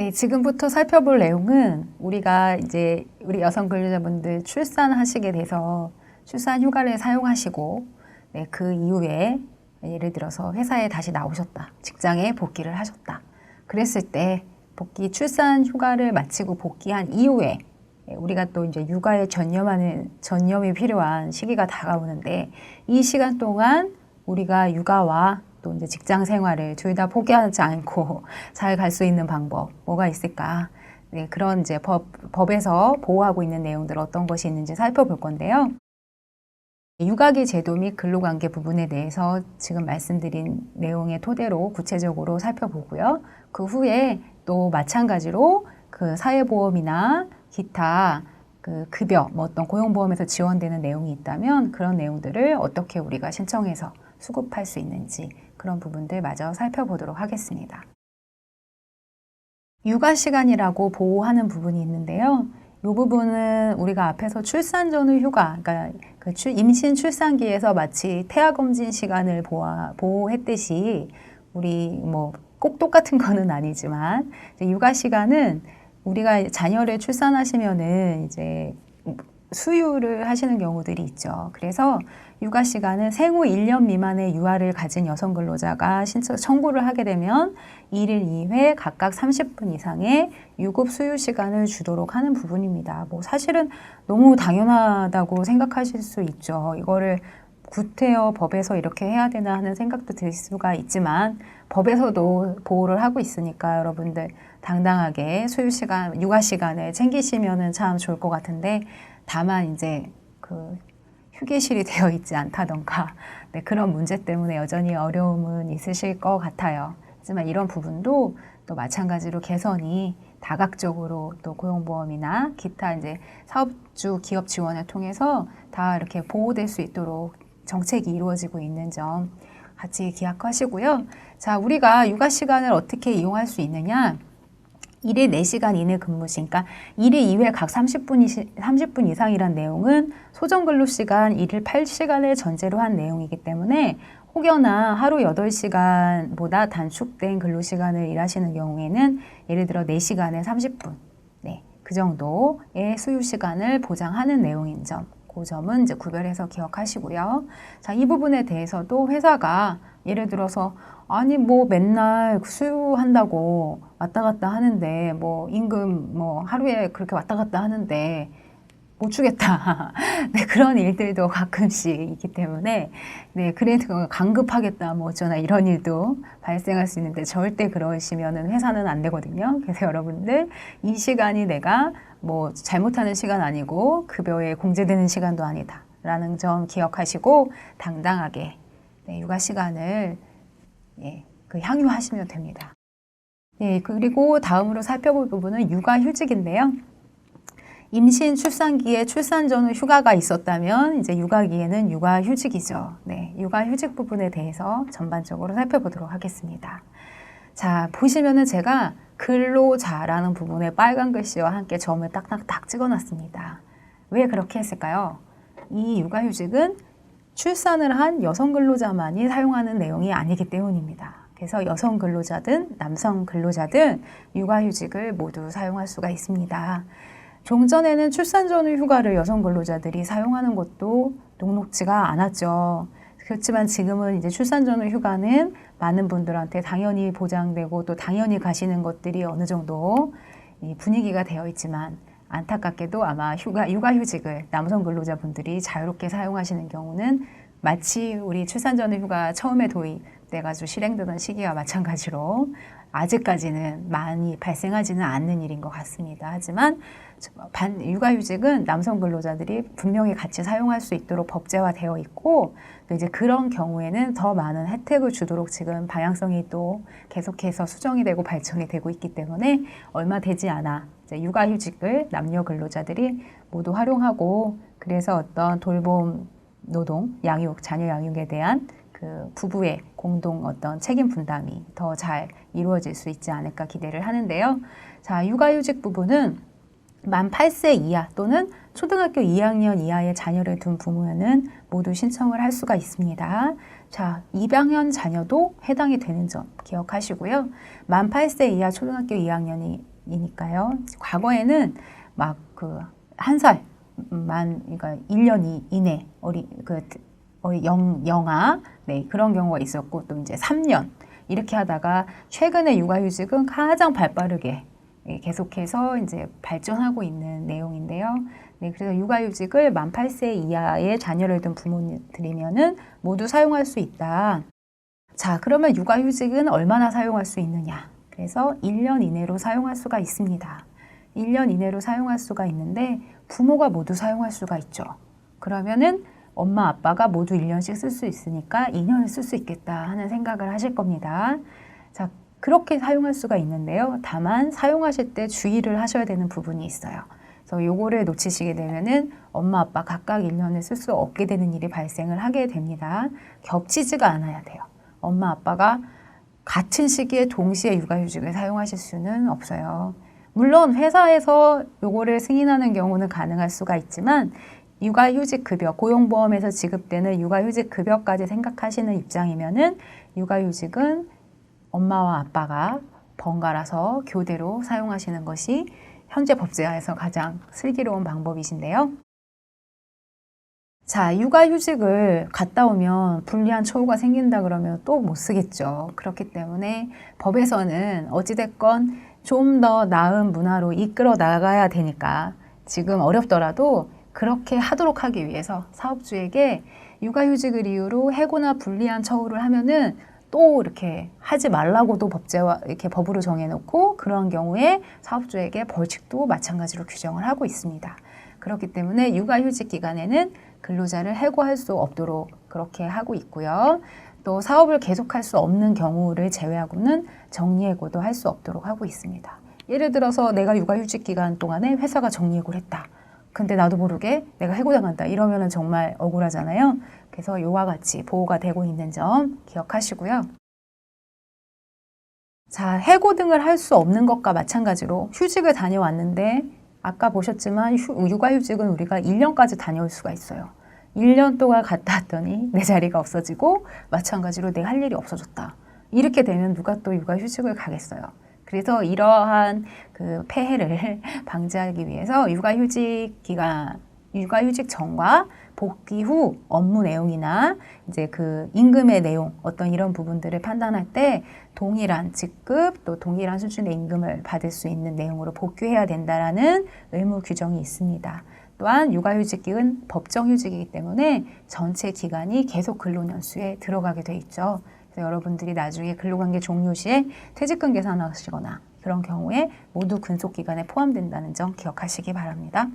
네, 지금부터 살펴볼 내용은 우리가 이제 우리 여성 근로자분들 출산하시게 돼서 출산 휴가를 사용하시고 네, 그 이후에 예를 들어서 회사에 다시 나오셨다. 직장에 복귀를 하셨다. 그랬을 때 출산 휴가를 마치고 복귀한 이후에 우리가 또 이제 육아에 전념이 필요한 시기가 다가오는데 이 시간 동안 우리가 육아와 또 이제 직장 생활을 둘 다 포기하지 않고 잘 갈 수 있는 방법 뭐가 있을까? 네, 그런 이제 법에서 보호하고 있는 내용들 어떤 것이 있는지 살펴볼 건데요. 육아기 제도 및 근로관계 부분에 대해서 지금 말씀드린 내용의 토대로 구체적으로 살펴보고요. 그 후에 또 마찬가지로 그 사회보험이나 기타 그 급여, 뭐 어떤 고용보험에서 지원되는 내용이 있다면 그런 내용들을 어떻게 우리가 신청해서 수급할 수 있는지 그런 부분들 마저 살펴보도록 하겠습니다. 육아 시간이라고 보호하는 부분이 있는데요. 이 부분은 우리가 앞에서 출산 전후 휴가, 그러니까 그 임신 출산기에서 마치 태아검진 시간을 보호했듯이 우리 뭐 꼭 똑같은 거는 아니지만 육아 시간은 우리가 자녀를 출산하시면은 이제 수유를 하시는 경우들이 있죠. 그래서 육아 시간은 생후 1년 미만의 유아를 가진 여성 근로자가 청구를 하게 되면 1일 2회 각각 30분 이상의 유급 수유 시간을 주도록 하는 부분입니다. 뭐 사실은 너무 당연하다고 생각하실 수 있죠. 이거를 구태여 법에서 이렇게 해야 되나 하는 생각도 들 수가 있지만 법에서도 보호를 하고 있으니까 여러분들 당당하게 수유 시간, 육아 시간을 챙기시면은 참 좋을 것 같은데 다만 이제 그 휴게실이 되어 있지 않다던가 네, 그런 문제 때문에 여전히 어려움은 있으실 것 같아요. 하지만 이런 부분도 또 마찬가지로 개선이 다각적으로 또 고용보험이나 기타 이제 사업주 기업 지원을 통해서 다 이렇게 보호될 수 있도록 정책이 이루어지고 있는 점 같이 기억하시고요. 자, 우리가 육아 시간을 어떻게 이용할 수 있느냐? 1일 4시간 이내 근무시, 그러니까 1일 2회 각 30분 이상이란 내용은 소정근로시간 1일 8시간을 전제로 한 내용이기 때문에 혹여나 하루 8시간보다 단축된 근로시간을 일하시는 경우에는 예를 들어 4시간에 30분, 네, 그 정도의 수유시간을 보장하는 내용인 점, 그 점은 이제 구별해서 기억하시고요. 자, 이 부분에 대해서도 회사가 예를 들어서 아니 뭐 맨날 수유한다고 왔다 갔다 하는데 뭐 임금 뭐 하루에 그렇게 왔다 갔다 하는데 못 주겠다. 네, 그런 일들도 가끔씩 있기 때문에 네, 그래도 강급하겠다 뭐 어쩌나 이런 일도 발생할 수 있는데 절대 그러시면은 회사는 안 되거든요. 그래서 여러분들 이 시간이 내가 뭐 잘못하는 시간 아니고 급여에 공제되는 시간도 아니다 라는 점 기억하시고 당당하게 네, 육아 시간을 예, 향유하시면 됩니다. 네, 그리고 다음으로 살펴볼 부분은 육아휴직인데요. 임신 출산기에 출산 전후 휴가가 있었다면 이제 육아기에는 육아휴직이죠. 네, 육아휴직 부분에 대해서 전반적으로 살펴보도록 하겠습니다. 자, 보시면은 제가 근로자라는 부분에 빨간 글씨와 함께 점을 딱딱딱 찍어놨습니다. 왜 그렇게 했을까요? 이 육아휴직은 출산을 한 여성 근로자만이 사용하는 내용이 아니기 때문입니다. 그래서 여성 근로자든 남성 근로자든 육아휴직을 모두 사용할 수가 있습니다. 종전에는 출산 전후 휴가를 여성 근로자들이 사용하는 것도 녹록지가 않았죠. 그렇지만 지금은 이제 출산 전후 휴가는 많은 분들한테 당연히 보장되고 또 당연히 가시는 것들이 어느 정도 분위기가 되어 있지만 안타깝게도 아마 육아휴직을 남성 근로자분들이 자유롭게 사용하시는 경우는 마치 우리 출산 전후 휴가 처음에 도입돼가지고 실행되던 시기와 마찬가지로 아직까지는 많이 발생하지는 않는 일인 것 같습니다. 하지만 육아휴직은 남성 근로자들이 분명히 같이 사용할 수 있도록 법제화되어 있고 이제 그런 경우에는 더 많은 혜택을 주도록 지금 방향성이 또 계속해서 수정이 되고 발전이 되고 있기 때문에 얼마 되지 않아 이제 육아휴직을 남녀 근로자들이 모두 활용하고 그래서 어떤 돌봄 노동, 양육, 자녀 양육에 대한 그 부부의 공동 어떤 책임 분담이 더 잘 이루어질 수 있지 않을까 기대를 하는데요. 자, 육아휴직 부분은 만 8세 이하 또는 초등학교 2학년 이하의 자녀를 둔 부모는 모두 신청을 할 수가 있습니다. 자, 입양현 자녀도 해당이 되는 점 기억하시고요. 만 8세 이하 초등학교 2학년이 이니까요. 과거에는 막 그 한 살만, 그러니까 1년 이내 영아, 네, 그런 경우가 있었고, 또 이제 3년 이렇게 하다가 최근에 육아휴직은 가장 발빠르게 계속해서 이제 발전하고 있는 내용인데요. 네, 그래서 육아휴직을 만 8세 이하의 자녀를 둔 부모들이면은 모두 사용할 수 있다. 자, 그러면 육아휴직은 얼마나 사용할 수 있느냐? 그래서 1년 이내로 사용할 수가 있습니다. 1년 이내로 사용할 수가 있는데 부모가 모두 사용할 수가 있죠. 그러면은 엄마, 아빠가 모두 1년씩 쓸 수 있으니까 2년을 쓸 수 있겠다 하는 생각을 하실 겁니다. 자, 그렇게 사용할 수가 있는데요. 다만 사용하실 때 주의를 하셔야 되는 부분이 있어요. 그래서 요거를 놓치시게 되면은 엄마, 아빠 각각 1년을 쓸 수 없게 되는 일이 발생을 하게 됩니다. 겹치지가 않아야 돼요. 엄마, 아빠가 같은 시기에 동시에 육아휴직을 사용하실 수는 없어요. 물론 회사에서 요거를 승인하는 경우는 가능할 수가 있지만 육아휴직 급여, 고용보험에서 지급되는 육아휴직 급여까지 생각하시는 입장이면은 육아휴직은 엄마와 아빠가 번갈아서 교대로 사용하시는 것이 현재 법제화에서 가장 슬기로운 방법이신데요. 자, 육아휴직을 갔다 오면 불리한 처우가 생긴다 그러면 또 못 쓰겠죠. 그렇기 때문에 법에서는 어찌됐건 좀 더 나은 문화로 이끌어 나가야 되니까 지금 어렵더라도 그렇게 하도록 하기 위해서 사업주에게 육아휴직을 이유로 해고나 불리한 처우를 하면은 또 이렇게 하지 말라고도 법제화 이렇게 법으로 정해놓고 그런 경우에 사업주에게 벌칙도 마찬가지로 규정을 하고 있습니다. 그렇기 때문에 육아휴직 기간에는 근로자를 해고할 수 없도록 그렇게 하고 있고요. 또 사업을 계속할 수 없는 경우를 제외하고는 정리해고도 할 수 없도록 하고 있습니다. 예를 들어서 내가 육아휴직 기간 동안에 회사가 정리해고를 했다. 근데 나도 모르게 내가 해고당한다. 이러면은 정말 억울하잖아요. 그래서 이와 같이 보호가 되고 있는 점 기억하시고요. 자, 해고 등을 할 수 없는 것과 마찬가지로 휴직을 다녀왔는데 아까 보셨지만 육아휴직은 우리가 1년까지 다녀올 수가 있어요. 1년 동안 갔다 왔더니 내 자리가 없어지고 마찬가지로 내 할 일이 없어졌다. 이렇게 되면 누가 또 육아휴직을 가겠어요. 그래서 이러한 그 폐해를 방지하기 위해서 육아휴직 전과 복귀 후 업무 내용이나 이제 그 임금의 내용 어떤 이런 부분들을 판단할 때 동일한 직급 또 동일한 수준의 임금을 받을 수 있는 내용으로 복귀해야 된다라는 의무 규정이 있습니다. 또한 육아휴직은 법정휴직이기 때문에 전체 기간이 계속 근로년수에 들어가게 돼 있죠. 그래서 여러분들이 나중에 근로관계 종료 시에 퇴직금 계산하시거나 그런 경우에 모두 근속기간에 포함된다는 점 기억하시기 바랍니다.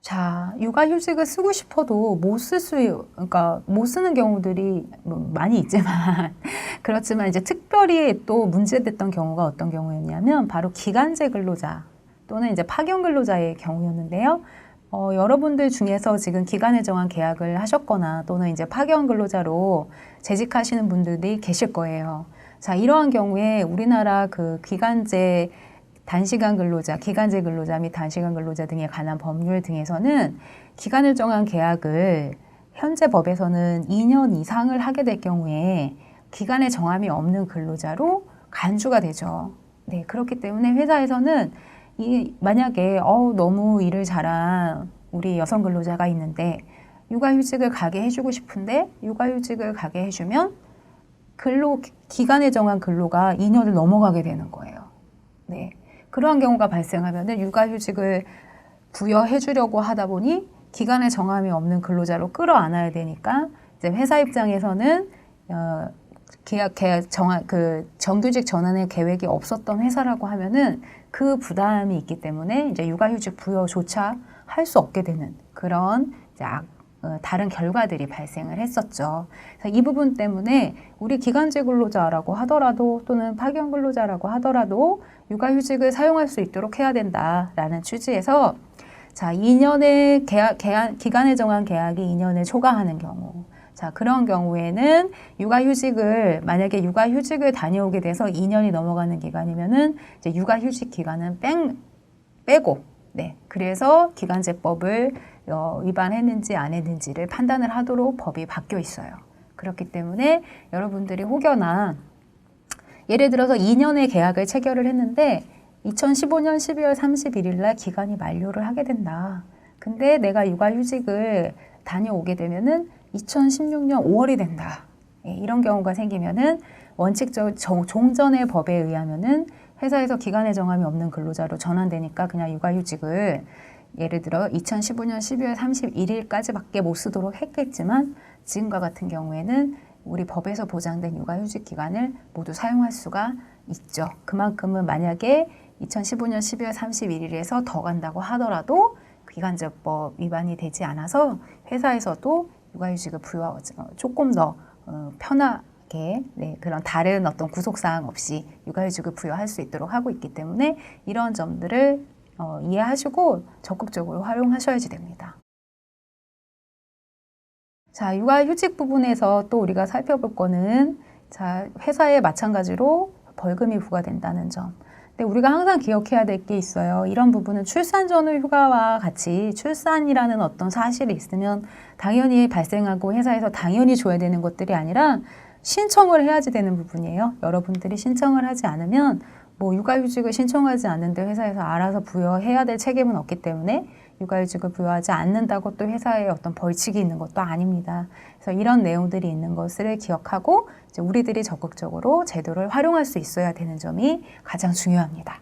자, 육아휴직을 쓰고 싶어도 그러니까 못 쓰는 경우들이 많이 있지만 그렇지만 이제 특별히 또 문제됐던 경우가 어떤 경우였냐면 바로 기간제 근로자 또는 이제 파견 근로자의 경우였는데요. 여러분들 중에서 지금 기간을 정한 계약을 하셨거나 또는 이제 파견 근로자로 재직하시는 분들이 계실 거예요. 자, 이러한 경우에 우리나라 그 기간제 단시간 근로자, 기간제 근로자 및 단시간 근로자 등에 관한 법률 등에서는 기간을 정한 계약을 현재 법에서는 2년 이상을 하게 될 경우에 기간의 정함이 없는 근로자로 간주가 되죠. 네, 그렇기 때문에 회사에서는 만약에 너무 일을 잘한 우리 여성 근로자가 있는데 육아휴직을 가게 해주고 싶은데 육아휴직을 가게 해주면 기간에 정한 근로가 2년을 넘어가게 되는 거예요. 네, 그러한 경우가 발생하면 육아휴직을 부여해 주려고 하다 보니 기간에 정함이 없는 근로자로 끌어안아야 되니까 이제 회사 입장에서는 정규직 전환의 계획이 없었던 회사라고 하면은 그 부담이 있기 때문에 이제 육아휴직 부여조차 할 수 없게 되는 그런 이제 다른 결과들이 발생을 했었죠. 그래서 이 부분 때문에 우리 기간제 근로자라고 하더라도 또는 파견 근로자라고 하더라도 육아휴직을 사용할 수 있도록 해야 된다라는 취지에서 자, 2년의 기간에 정한 계약이 2년을 초과하는 경우 자, 그런 경우에는 만약에 육아휴직을 다녀오게 돼서 2년이 넘어가는 기간이면은 이제 육아휴직 기간은 빼고, 네. 그래서 기간제법을 위반했는지 안 했는지를 판단을 하도록 법이 바뀌어 있어요. 그렇기 때문에 여러분들이 혹여나 예를 들어서 2년의 계약을 체결을 했는데 2015년 12월 31일 날 기간이 만료를 하게 된다. 근데 내가 육아휴직을 다녀오게 되면은 2016년 5월이 된다. 이런 경우가 생기면은 원칙적 종전의 법에 의하면은 회사에서 기간의 정함이 없는 근로자로 전환되니까 그냥 육아휴직을 예를 들어 2015년 12월 31일까지밖에 못 쓰도록 했겠지만 지금과 같은 경우에는 우리 법에서 보장된 육아휴직 기간을 모두 사용할 수가 있죠. 그만큼은 만약에 2015년 12월 31일에서 더 간다고 하더라도 기간제법 위반이 되지 않아서 회사에서도 육아휴직을 조금 더 편하게 그런 다른 어떤 구속사항 없이 육아휴직을 부여할 수 있도록 하고 있기 때문에 이런 점들을 이해하시고 적극적으로 활용하셔야지 됩니다. 자, 육아휴직 부분에서 또 우리가 살펴볼 거는 자, 회사에 마찬가지로 벌금이 부과된다는 점. 근데 우리가 항상 기억해야 될 게 있어요. 이런 부분은 출산 전후 휴가와 같이 출산이라는 어떤 사실이 있으면 당연히 발생하고 회사에서 당연히 줘야 되는 것들이 아니라 신청을 해야지 되는 부분이에요. 여러분들이 신청을 하지 않으면 뭐 육아휴직을 신청하지 않는데 회사에서 알아서 부여해야 될 책임은 없기 때문에 육아휴직을 부여하지 않는다고 또 회사에 어떤 벌칙이 있는 것도 아닙니다. 그래서 이런 내용들이 있는 것을 기억하고 이제 우리들이 적극적으로 제도를 활용할 수 있어야 되는 점이 가장 중요합니다.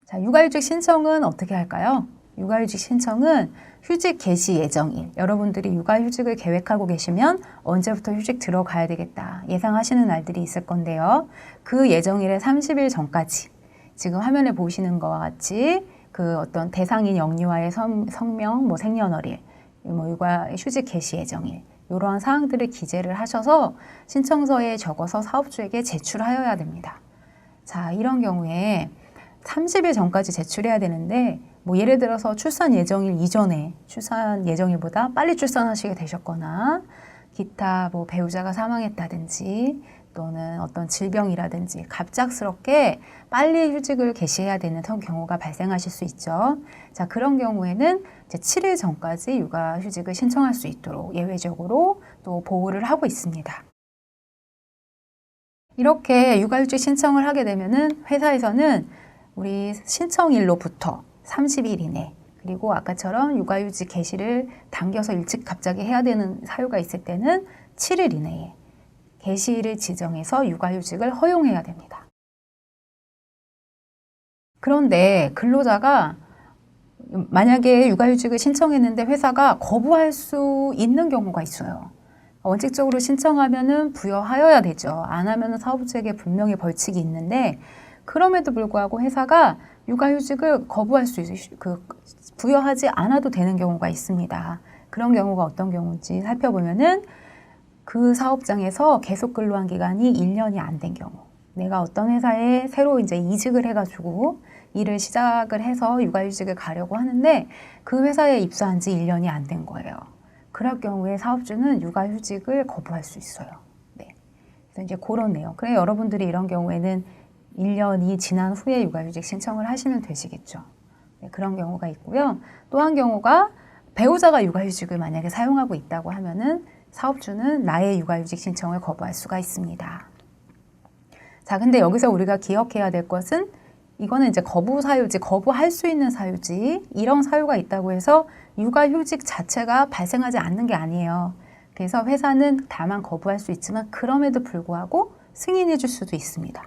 자, 육아휴직 신청은 어떻게 할까요? 육아휴직 신청은 휴직 개시 예정일, 여러분들이 육아휴직을 계획하고 계시면 언제부터 휴직 들어가야 되겠다 예상하시는 날들이 있을 건데요. 그 예정일의 30일 전까지 지금 화면에 보시는 것과 같이 그 어떤 대상인 영유아의 성명, 뭐 생년월일, 뭐 육아휴직 개시 예정일 이러한 사항들을 기재를 하셔서 신청서에 적어서 사업주에게 제출하여야 됩니다. 자, 이런 경우에 30일 전까지 제출해야 되는데 뭐 예를 들어서 출산 예정일 이전에 출산 예정일보다 빨리 출산하시게 되셨거나 기타 뭐 배우자가 사망했다든지 또는 어떤 질병이라든지 갑작스럽게 빨리 휴직을 개시해야 되는 경우가 발생하실 수 있죠. 자, 그런 경우에는 이제 7일 전까지 육아휴직을 신청할 수 있도록 예외적으로 또 보호를 하고 있습니다. 이렇게 육아휴직 신청을 하게 되면은 회사에서는 우리 신청일로부터 30일 이내 그리고 아까처럼 육아휴직 개시를 당겨서 일찍 갑자기 해야 되는 사유가 있을 때는 7일 이내에 개시일을 지정해서 육아휴직을 허용해야 됩니다. 그런데 근로자가 만약에 육아휴직을 신청했는데 회사가 거부할 수 있는 경우가 있어요. 원칙적으로 신청하면은 부여하여야 되죠. 안 하면은 사업주에게 분명히 벌칙이 있는데 그럼에도 불구하고 회사가 육아휴직을 거부할 수 부여하지 않아도 되는 경우가 있습니다. 그런 경우가 어떤 경우인지 살펴보면은 그 사업장에서 계속 근로한 기간이 1년이 안 된 경우, 내가 어떤 회사에 새로 이제 이직을 해가지고 일을 시작을 해서 육아휴직을 가려고 하는데 그 회사에 입사한 지 1년이 안 된 거예요. 그럴 경우에 사업주는 육아휴직을 거부할 수 있어요. 네. 그래서 이제 그런 내용. 그래 여러분들이 이런 경우에는 1년이 지난 후에 육아휴직 신청을 하시면 되시겠죠. 네, 그런 경우가 있고요. 또 한 경우가 배우자가 육아휴직을 만약에 사용하고 있다고 하면은 사업주는 나의 육아휴직 신청을 거부할 수가 있습니다. 자, 근데 여기서 우리가 기억해야 될 것은 이거는 이제 거부 사유지, 거부할 수 있는 사유지, 이런 사유가 있다고 해서 육아휴직 자체가 발생하지 않는 게 아니에요. 그래서 회사는 다만 거부할 수 있지만 그럼에도 불구하고 승인해 줄 수도 있습니다.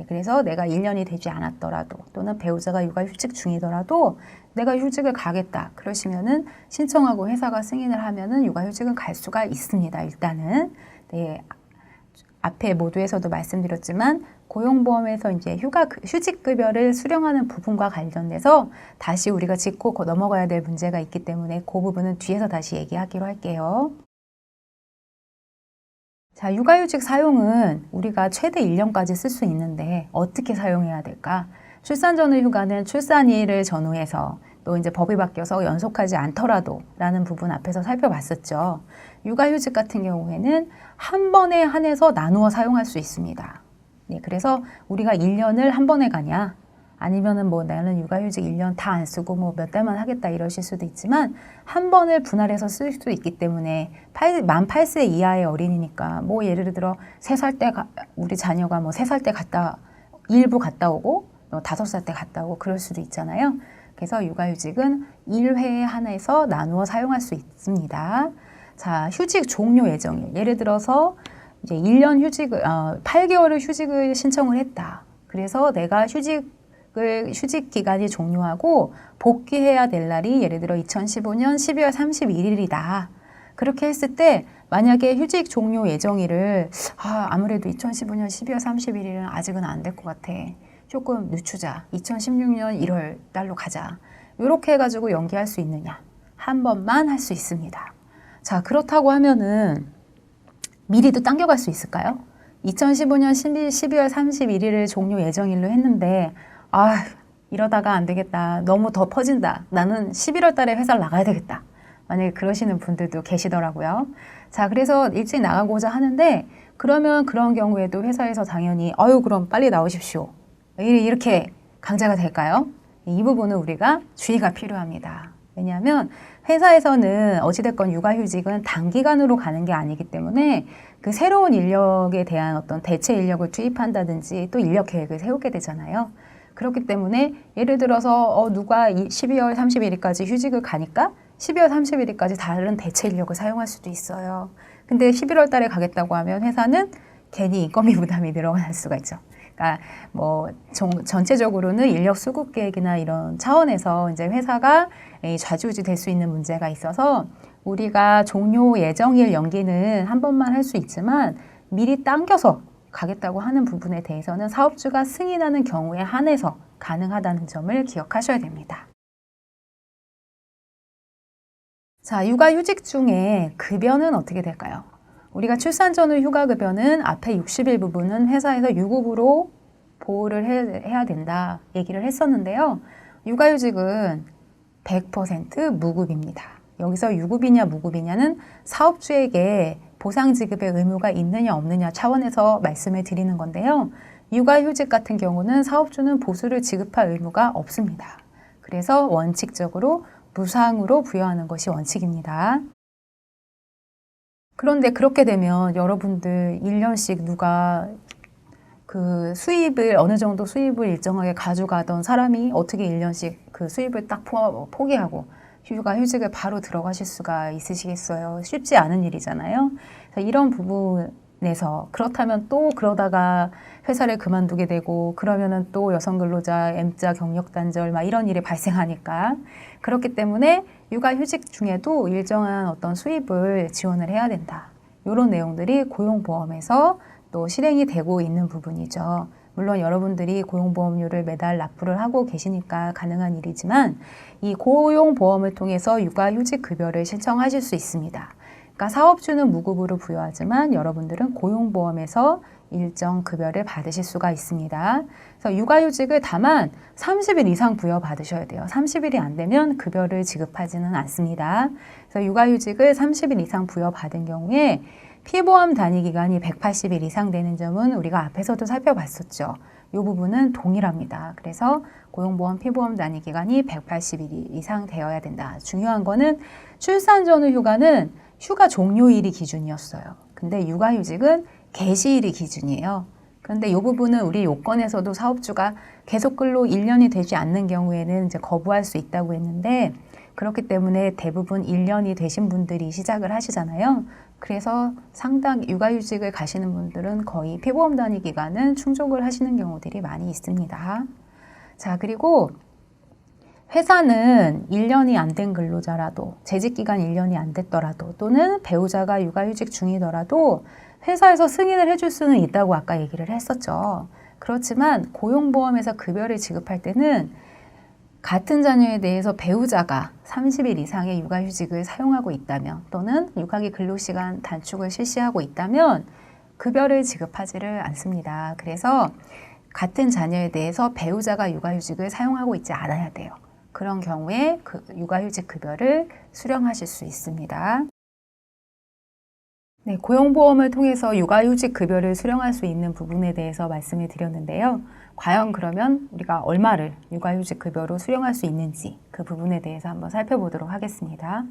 그래서 내가 1년이 되지 않았더라도 또는 배우자가 육아휴직 중이더라도 내가 휴직을 가겠다 그러시면은 신청하고 회사가 승인을 하면은 육아휴직은 갈 수가 있습니다. 일단은 네, 앞에 모두에서도 말씀드렸지만 고용보험에서 이제 휴직급여를 수령하는 부분과 관련돼서 다시 우리가 짚고 넘어가야 될 문제가 있기 때문에 그 부분은 뒤에서 다시 얘기하기로 할게요. 자, 육아휴직 사용은 우리가 최대 1년까지 쓸 수 있는데 어떻게 사용해야 될까? 출산 전후 휴가는 출산일을 전후해서 또 이제 법이 바뀌어서 연속하지 않더라도 라는 부분 앞에서 살펴봤었죠. 육아휴직 같은 경우에는 한 번에 한해서 나누어 사용할 수 있습니다. 네, 그래서 우리가 1년을 한 번에 가냐 아니면은 뭐 나는 육아휴직 1년 다 안 쓰고 뭐 몇 달만 하겠다 이러실 수도 있지만 한 번을 분할해서 쓸 수도 있기 때문에 만 8세 이하의 어린이니까 뭐 예를 들어 3살 때 우리 자녀가 뭐 3살 때 일부 갔다 오고 5살 때 갔다 오고 그럴 수도 있잖아요. 그래서 육아휴직은 1회에 한해서 나누어 사용할 수 있습니다. 자, 휴직 종료 예정일. 예를 들어서 이제 1년 8개월을 휴직을 신청을 했다. 그래서 내가 휴직 기간이 종료하고 복귀해야 될 날이 예를 들어 2015년 12월 31일이다. 그렇게 했을 때 만약에 휴직 종료 예정일을 아무래도 2015년 12월 31일은 아직은 안 될 것 같아. 조금 늦추자. 2016년 1월 달로 가자. 이렇게 해가지고 연기할 수 있느냐? 한 번만 할 수 있습니다. 자, 그렇다고 하면은 미리도 당겨갈 수 있을까요? 2015년 12월 31일을 종료 예정일로 했는데 이러다가 안 되겠다. 너무 더 퍼진다. 나는 11월 달에 회사를 나가야 되겠다. 만약에 그러시는 분들도 계시더라고요. 자, 그래서 일찍 나가고자 하는데 그러면 그런 경우에도 회사에서 당연히 그럼 빨리 나오십시오. 이렇게 강제가 될까요? 이 부분은 우리가 주의가 필요합니다. 왜냐하면 회사에서는 어찌됐건 육아휴직은 단기간으로 가는 게 아니기 때문에 그 새로운 인력에 대한 어떤 대체 인력을 투입한다든지 또 인력 계획을 세우게 되잖아요. 그렇기 때문에 예를 들어서 누가 12월 31일까지 휴직을 가니까 12월 31일까지 다른 대체 인력을 사용할 수도 있어요. 근데 11월 달에 가겠다고 하면 회사는 괜히 인건비 부담이 늘어날 수가 있죠. 그러니까 뭐 전체적으로는 인력 수급 계획이나 이런 차원에서 이제 회사가 좌지우지 될 수 있는 문제가 있어서 우리가 종료 예정일 연기는 한 번만 할 수 있지만 미리 당겨서 가겠다고 하는 부분에 대해서는 사업주가 승인하는 경우에 한해서 가능하다는 점을 기억하셔야 됩니다. 자, 육아휴직 중에 급여는 어떻게 될까요? 우리가 출산 전후 휴가급여는 앞에 60일 부분은 회사에서 유급으로 보호를 해야 된다 얘기를 했었는데요. 육아휴직은 100% 무급입니다. 여기서 유급이냐 무급이냐는 사업주에게 보상 지급의 의무가 있느냐 없느냐 차원에서 말씀을 드리는 건데요. 육아휴직 같은 경우는 사업주는 보수를 지급할 의무가 없습니다. 그래서 원칙적으로 무상으로 부여하는 것이 원칙입니다. 그런데 그렇게 되면 여러분들 1년씩 누가 그 수입을 어느 정도 수입을 일정하게 가져가던 사람이 어떻게 1년씩 그 수입을 딱 포기하고 휴직을 바로 들어가실 수가 있으시겠어요? 쉽지 않은 일이잖아요. 이런 부분에서 그렇다면 또 그러다가 회사를 그만두게 되고 그러면은 또 여성 근로자 M자 경력 단절 막 이런 일이 발생하니까 그렇기 때문에 육아휴직 중에도 일정한 어떤 수입을 지원을 해야 된다. 이런 내용들이 고용보험에서 또 실행이 되고 있는 부분이죠. 물론 여러분들이 고용보험료를 매달 납부를 하고 계시니까 가능한 일이지만 이 고용보험을 통해서 육아휴직 급여를 신청하실 수 있습니다. 그러니까 사업주는 무급으로 부여하지만 여러분들은 고용보험에서 일정 급여를 받으실 수가 있습니다. 그래서 육아휴직을 다만 30일 이상 부여받으셔야 돼요. 30일이 안 되면 급여를 지급하지는 않습니다. 그래서 육아휴직을 30일 이상 부여받은 경우에 피보험 단위 기간이 180일 이상 되는 점은 우리가 앞에서도 살펴봤었죠. 이 부분은 동일합니다. 그래서 고용보험 피보험 단위 기간이 180일 이상 되어야 된다. 중요한 거는 출산 전후 휴가는 휴가 종료일이 기준이었어요. 근데 육아휴직은 개시일이 기준이에요. 그런데 이 부분은 우리 요건에서도 사업주가 계속 근로 1년이 되지 않는 경우에는 이제 거부할 수 있다고 했는데 그렇기 때문에 대부분 1년이 되신 분들이 시작을 하시잖아요. 그래서 상당 육아휴직을 가시는 분들은 거의 피보험 단위 기간은 충족을 하시는 경우들이 많이 있습니다. 자, 그리고 회사는 1년이 안 된 근로자라도 재직기간 1년이 안 됐더라도 또는 배우자가 육아휴직 중이더라도 회사에서 승인을 해줄 수는 있다고 아까 얘기를 했었죠. 그렇지만 고용보험에서 급여를 지급할 때는 같은 자녀에 대해서 배우자가 30일 이상의 육아휴직을 사용하고 있다면 또는 육아기 근로시간 단축을 실시하고 있다면 급여를 지급하지를 않습니다. 그래서 같은 자녀에 대해서 배우자가 육아휴직을 사용하고 있지 않아야 돼요. 그런 경우에 그 육아휴직 급여를 수령하실 수 있습니다. 네, 고용보험을 통해서 육아휴직 급여를 수령할 수 있는 부분에 대해서 말씀을 드렸는데요. 과연 그러면 우리가 얼마를 육아휴직 급여로 수령할 수 있는지 그 부분에 대해서 한번 살펴보도록 하겠습니다.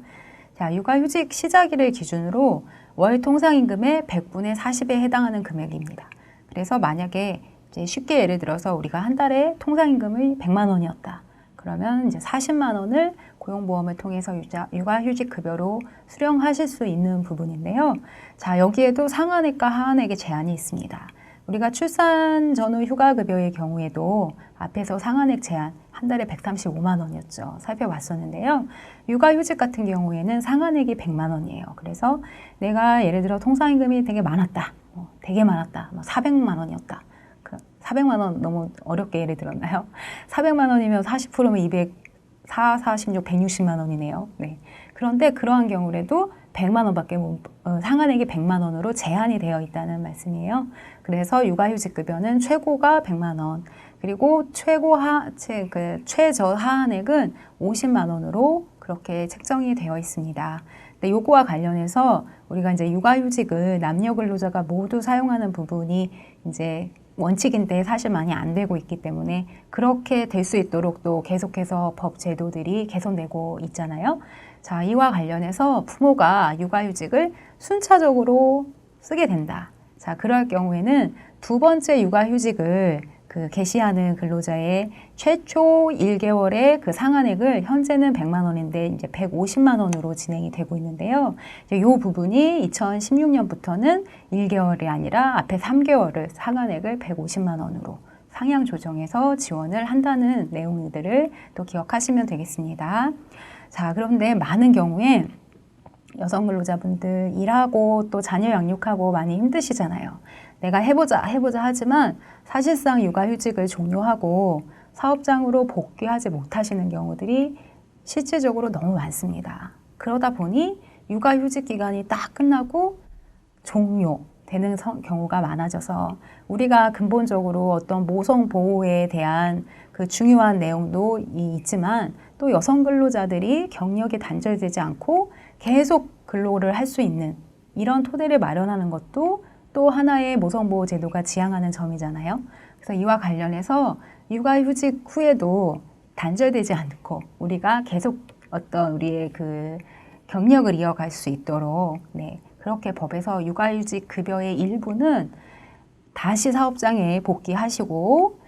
자, 육아휴직 시작일을 기준으로 월 통상임금의 100분의 40에 해당하는 금액입니다. 그래서 만약에 이제 쉽게 예를 들어서 우리가 한 달에 통상임금이 100만 원이었다. 그러면 이제 40만 원을 고용보험을 통해서 육아휴직 급여로 수령하실 수 있는 부분인데요. 자, 여기에도 상한액과 하한액의 제한이 있습니다. 우리가 출산 전후 휴가급여의 경우에도 앞에서 상한액 제한 한 달에 135만 원이었죠. 살펴봤었는데요. 육아휴직 같은 경우에는 상한액이 100만 원이에요. 그래서 내가 예를 들어 통상임금이 되게 많았다. 되게 많았다. 400만 원이었다. 400만 원 너무 어렵게 예를 들었나요? 400만 원이면 40%면 46, 160만 원이네요. 네. 그런데 그러한 경우라도 100만 원밖에 상한액이 100만 원으로 제한이 되어 있다는 말씀이에요. 그래서 육아휴직급여는 최고가 100만 원, 그리고 최저 하한액은 50만 원으로 그렇게 책정이 되어 있습니다. 근데 요거와 관련해서 우리가 이제 육아휴직을 남녀 근로자가 모두 사용하는 부분이 이제 원칙인데 사실 많이 안 되고 있기 때문에 그렇게 될 수 있도록 또 계속해서 법 제도들이 개선되고 있잖아요. 자, 이와 관련해서 부모가 육아휴직을 순차적으로 쓰게 된다. 자, 그럴 경우에는 두 번째 육아휴직을 개시하는 근로자의 최초 1개월의 그 상한액을 현재는 100만 원인데 이제 150만 원으로 진행이 되고 있는데요. 이 부분이 2016년부터는 1개월이 아니라 앞에 3개월을 상한액을 150만 원으로 상향 조정해서 지원을 한다는 내용들을 또 기억하시면 되겠습니다. 자, 그런데 많은 경우에 여성 근로자분들 일하고 또 자녀 양육하고 많이 힘드시잖아요. 내가 해보자 하지만 사실상 육아휴직을 종료하고 사업장으로 복귀하지 못하시는 경우들이 실질적으로 너무 많습니다. 그러다 보니 육아휴직 기간이 딱 끝나고 종료되는 경우가 많아져서 우리가 근본적으로 어떤 모성 보호에 대한 그 중요한 내용도 있지만 또 여성 근로자들이 경력이 단절되지 않고 계속 근로를 할 수 있는 이런 토대를 마련하는 것도 또 하나의 모성보호 제도가 지향하는 점이잖아요. 그래서 이와 관련해서 육아휴직 후에도 단절되지 않고 우리가 계속 어떤 우리의 그 경력을 이어갈 수 있도록 그렇게 법에서 육아휴직 급여의 일부는 다시 사업장에 복귀하시고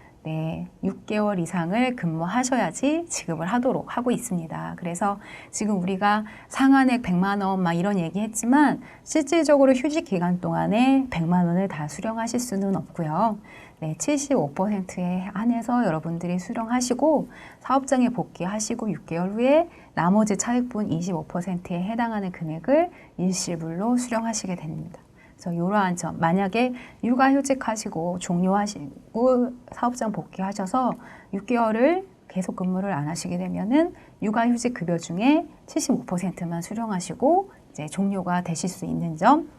6개월 이상을 근무하셔야지 지급을 하도록 하고 있습니다. 그래서 지금 우리가 상한액 100만 원 막 이런 얘기 했지만 실질적으로 휴직 기간 동안에 100만 원을 다 수령하실 수는 없고요. 75%에 한해서 여러분들이 수령하시고 사업장에 복귀하시고 6개월 후에 나머지 차액분 25%에 해당하는 금액을 일시불로 수령하시게 됩니다. 그래서 이러한 점, 만약에 육아휴직 하시고 종료하시고 사업장 복귀하셔서 6개월을 계속 근무를 안 하시게 되면은 육아휴직 급여 중에 75%만 수령하시고 이제 종료가 되실 수 있는 점,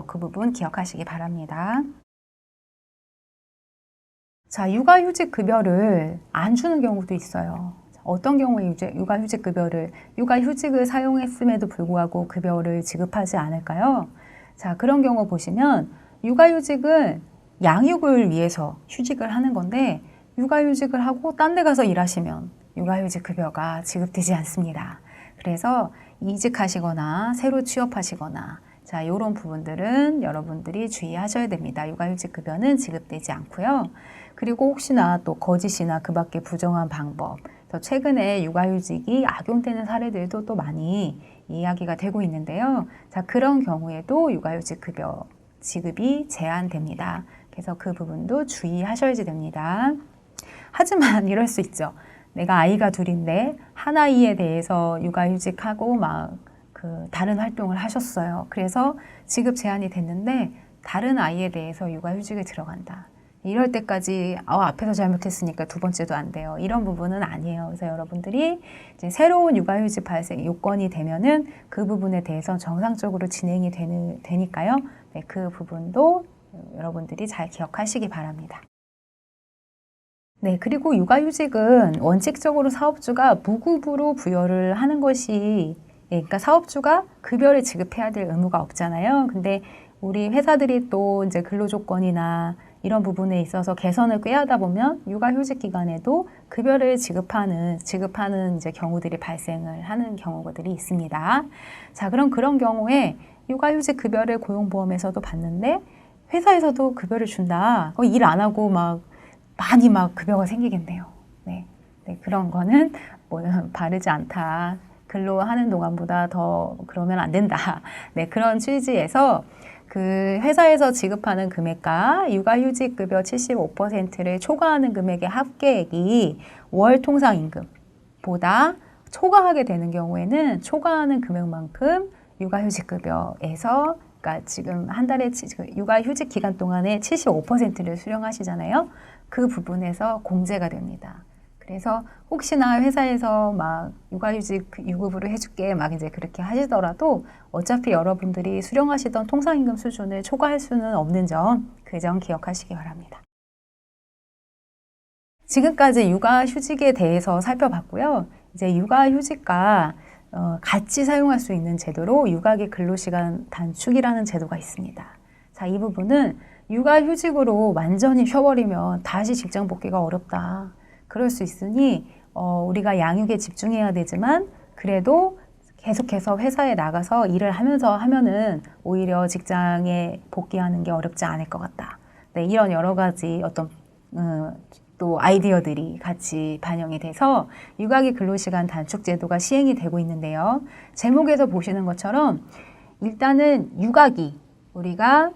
그 부분 기억하시기 바랍니다. 자, 육아휴직 급여를 안 주는 경우도 있어요. 어떤 경우에 육아휴직 급여를, 육아휴직을 사용했음에도 불구하고 급여를 지급하지 않을까요? 자, 그런 경우 보시면 육아휴직은 양육을 위해서 휴직을 하는 건데 육아휴직을 하고 딴 데 가서 일하시면 육아휴직 급여가 지급되지 않습니다. 그래서 이직하시거나 새로 취업하시거나 자, 이런 부분들은 여러분들이 주의하셔야 됩니다. 육아휴직 급여는 지급되지 않고요. 그리고 혹시나 또 거짓이나 그 밖에 부정한 방법, 최근에 육아휴직이 악용되는 사례들도 또 많이 이야기가 되고 있는데요. 자, 그런 경우에도 육아휴직 급여 지급이 제한됩니다. 그래서 그 부분도 주의하셔야지 됩니다. 하지만 이럴 수 있죠. 내가 아이가 둘인데 한 아이에 대해서 육아휴직하고 다른 활동을 하셨어요. 그래서 지급 제한이 됐는데 다른 아이에 대해서 육아휴직에 들어간다. 이럴 때까지 앞에서 잘못했으니까 두 번째도 안 돼요. 이런 부분은 아니에요. 그래서 여러분들이 이제 새로운 육아휴직 발생 요건이 되면은 그 부분에 대해서 정상적으로 진행이 되니까요. 그 부분도 여러분들이 잘 기억하시기 바랍니다. 그리고 육아휴직은 원칙적으로 사업주가 무급으로 부여를 하는 것이 그러니까 사업주가 급여를 지급해야 될 의무가 없잖아요. 근데 우리 회사들이 또 이제 근로조건이나 이런 부분에 있어서 개선을 꾀하다 보면 육아휴직 기간에도 급여를 지급하는 이제 경우들이 발생을 하는 경우들이 있습니다. 자, 그럼 그런 경우에 육아휴직 급여를 고용보험에서도 받는데 회사에서도 급여를 준다. 일 안 하고 많이 급여가 생기겠네요. 네, 그런 거는 바르지 않다. 근로하는 동안보다 더 그러면 안 된다. 네, 그런 취지에서 그 회사에서 지급하는 금액과 육아휴직급여 75%를 초과하는 금액의 합계액이 월 통상임금보다 초과하게 되는 경우에는 초과하는 금액만큼 육아휴직급여에서 그러니까 지금 한 달에 육아휴직 기간 동안에 75%를 수령하시잖아요. 그 부분에서 공제가 됩니다. 그래서 혹시나 회사에서 육아휴직 유급으로 해줄게 이제 그렇게 하시더라도 어차피 여러분들이 수령하시던 통상임금 수준을 초과할 수는 없는 점, 그 점 기억하시기 바랍니다. 지금까지 육아휴직에 대해서 살펴봤고요. 이제 육아휴직과 같이 사용할 수 있는 제도로 육아기 근로시간 단축이라는 제도가 있습니다. 자, 이 부분은 육아휴직으로 완전히 쉬어버리면 다시 직장 복귀가 어렵다. 그럴 수 있으니 우리가 양육에 집중해야 되지만 그래도 계속해서 회사에 나가서 일을 하면은 오히려 직장에 복귀하는 게 어렵지 않을 것 같다. 네, 이런 여러 가지 어떤 또 아이디어들이 같이 반영이 돼서 육아기 근로시간 단축 제도가 시행이 되고 있는데요. 제목에서 보시는 것처럼 일단은 우리가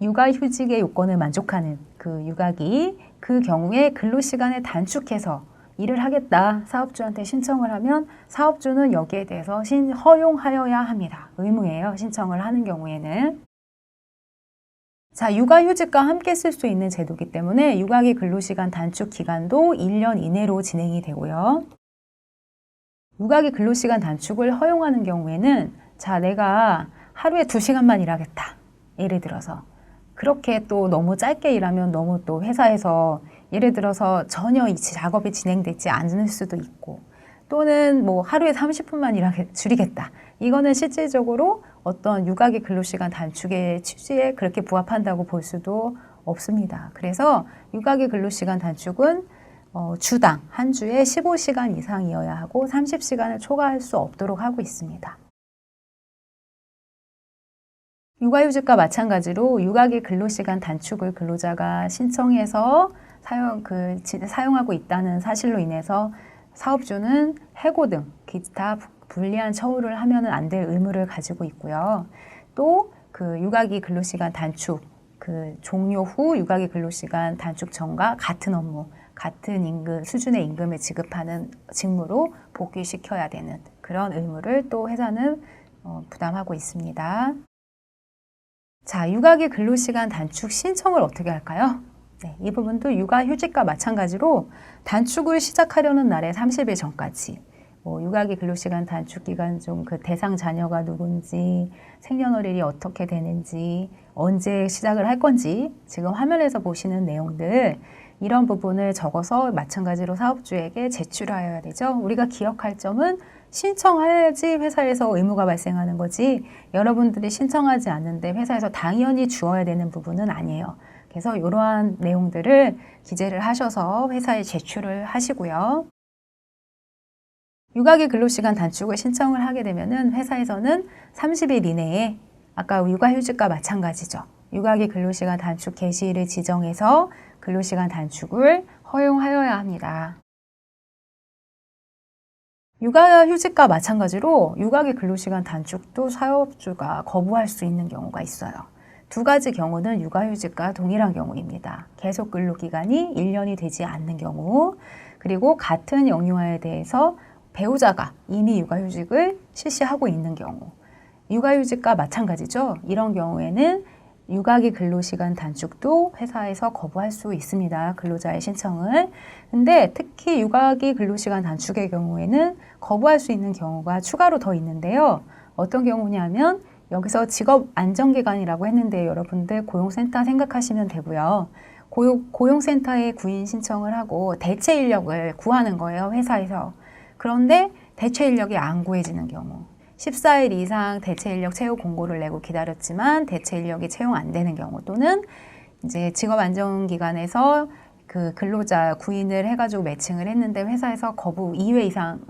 육아휴직의 요건을 만족하는 그 육아기, 그 경우에 근로시간을 단축해서 일을 하겠다 사업주한테 신청을 하면 사업주는 여기에 대해서 허용하여야 합니다. 의무예요. 신청을 하는 경우에는. 자, 육아휴직과 함께 쓸 수 있는 제도이기 때문에 육아기 근로시간 단축 기간도 1년 이내로 진행이 되고요. 육아기 근로시간 단축을 허용하는 경우에는 자, 내가 하루에 2시간만 일하겠다. 예를 들어서. 그렇게 또 너무 짧게 일하면 너무 또 회사에서 예를 들어서 전혀 이 작업이 진행되지 않을 수도 있고 또는 하루에 30분만 줄이겠다. 이거는 실질적으로 어떤 육아기 근로시간 단축의 취지에 그렇게 부합한다고 볼 수도 없습니다. 그래서 육아기 근로시간 단축은 주당 한 주에 15시간 이상이어야 하고 30시간을 초과할 수 없도록 하고 있습니다. 육아휴직과 마찬가지로 육아기 근로시간 단축을 근로자가 신청해서 사용하고 있다는 사실로 인해서 사업주는 해고 등 기타 불리한 처우를 하면은 안 될 의무를 가지고 있고요. 또 그 육아기 근로시간 단축 종료 후 육아기 근로시간 단축 전과 같은 업무, 같은 수준의 임금을 지급하는 직무로 복귀시켜야 되는 그런 의무를 또 회사는 부담하고 있습니다. 자, 육아기 근로시간 단축 신청을 어떻게 할까요? 네, 이 부분도 육아휴직과 마찬가지로 단축을 시작하려는 날의 30일 전까지 육아기 근로시간 단축 기간 중 그 대상 자녀가 누군지, 생년월일이 어떻게 되는지, 언제 시작을 할 건지 지금 화면에서 보시는 내용들 이런 부분을 적어서 마찬가지로 사업주에게 제출하여야 되죠. 우리가 기억할 점은 신청해야지 회사에서 의무가 발생하는 거지 여러분들이 신청하지 않는데 회사에서 당연히 주어야 되는 부분은 아니에요. 그래서 이러한 내용들을 기재를 하셔서 회사에 제출을 하시고요. 육아기 근로시간 단축을 신청을 하게 되면은 회사에서는 30일 이내에 아까 육아휴직과 마찬가지죠. 육아기 근로시간 단축 개시일을 지정해서 근로시간 단축을 허용하여야 합니다. 육아휴직과 마찬가지로 육아기 근로시간 단축도 사업주가 거부할 수 있는 경우가 있어요. 두 가지 경우는 육아휴직과 동일한 경우입니다. 계속 근로기간이 1년이 되지 않는 경우, 그리고 같은 영유아에 대해서 배우자가 이미 육아휴직을 실시하고 있는 경우, 육아휴직과 마찬가지죠. 이런 경우에는 육아기 근로시간 단축도 회사에서 거부할 수 있습니다. 근로자의 신청을. 근데 특히 육아기 근로시간 단축의 경우에는 거부할 수 있는 경우가 추가로 더 있는데요. 어떤 경우냐면 여기서 직업 안정기간이라고 했는데 여러분들 고용센터 생각하시면 되고요. 고용센터에 구인 신청을 하고 대체 인력을 구하는 거예요. 회사에서. 그런데 대체 인력이 안 구해지는 경우. 14일 이상 대체 인력 채용 공고를 내고 기다렸지만 대체 인력이 채용 안 되는 경우 또는 이제 직업안정기관에서 그 근로자 구인을 해가지고 매칭을 했는데 회사에서 거부 2회 이상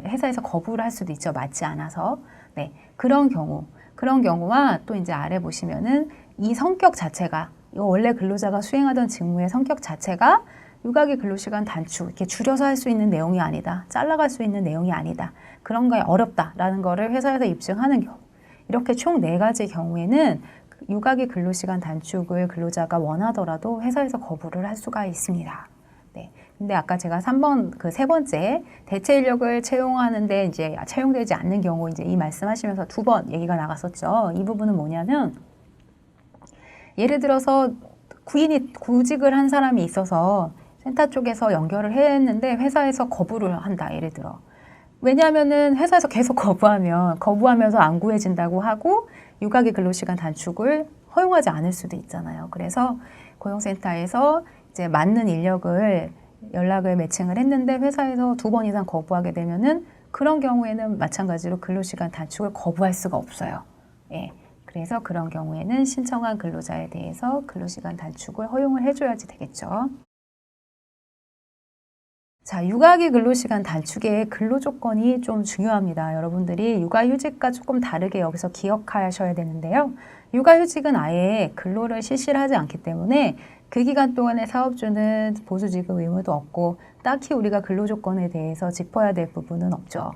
회사에서 거부를 할 수도 있죠. 맞지 않아서. 네, 그런 경우와 또 이제 아래 보시면은 이 성격 자체가 이거 원래 근로자가 수행하던 직무의 성격 자체가 육아기 근로시간 단축 이렇게 줄여서 할 수 있는 내용이 아니다. 잘라갈 수 있는 내용이 아니다. 그런 거에 어렵다라는 거를 회사에서 입증하는 경우. 이렇게 총 4가지 경우에는 육아기 근로시간 단축을 근로자가 원하더라도 회사에서 거부를 할 수가 있습니다. 네. 근데 아까 제가 3번, 그 3번째, 대체 인력을 채용하는데 이제 채용되지 않는 경우 이제 이 말씀하시면서 2번 얘기가 나갔었죠. 이 부분은 뭐냐면, 예를 들어서 구직을 한 사람이 있어서 센터 쪽에서 연결을 했는데 회사에서 거부를 한다. 예를 들어. 왜냐하면은 회사에서 계속 거부하면서 안 구해진다고 하고 육아기 근로시간 단축을 허용하지 않을 수도 있잖아요. 그래서 고용센터에서 이제 맞는 인력을 연락을 매칭을 했는데 회사에서 2번 이상 거부하게 되면은 그런 경우에는 마찬가지로 근로시간 단축을 거부할 수가 없어요. 예. 그래서 그런 경우에는 신청한 근로자에 대해서 근로시간 단축을 허용을 해줘야지 되겠죠. 자, 육아기 근로시간 단축의 근로조건이 좀 중요합니다. 여러분들이 육아휴직과 조금 다르게 여기서 기억하셔야 되는데요. 육아휴직은 아예 근로를 실시를 하지 않기 때문에 그 기간 동안에 사업주는 보수지급 의무도 없고 딱히 우리가 근로조건에 대해서 짚어야 될 부분은 없죠.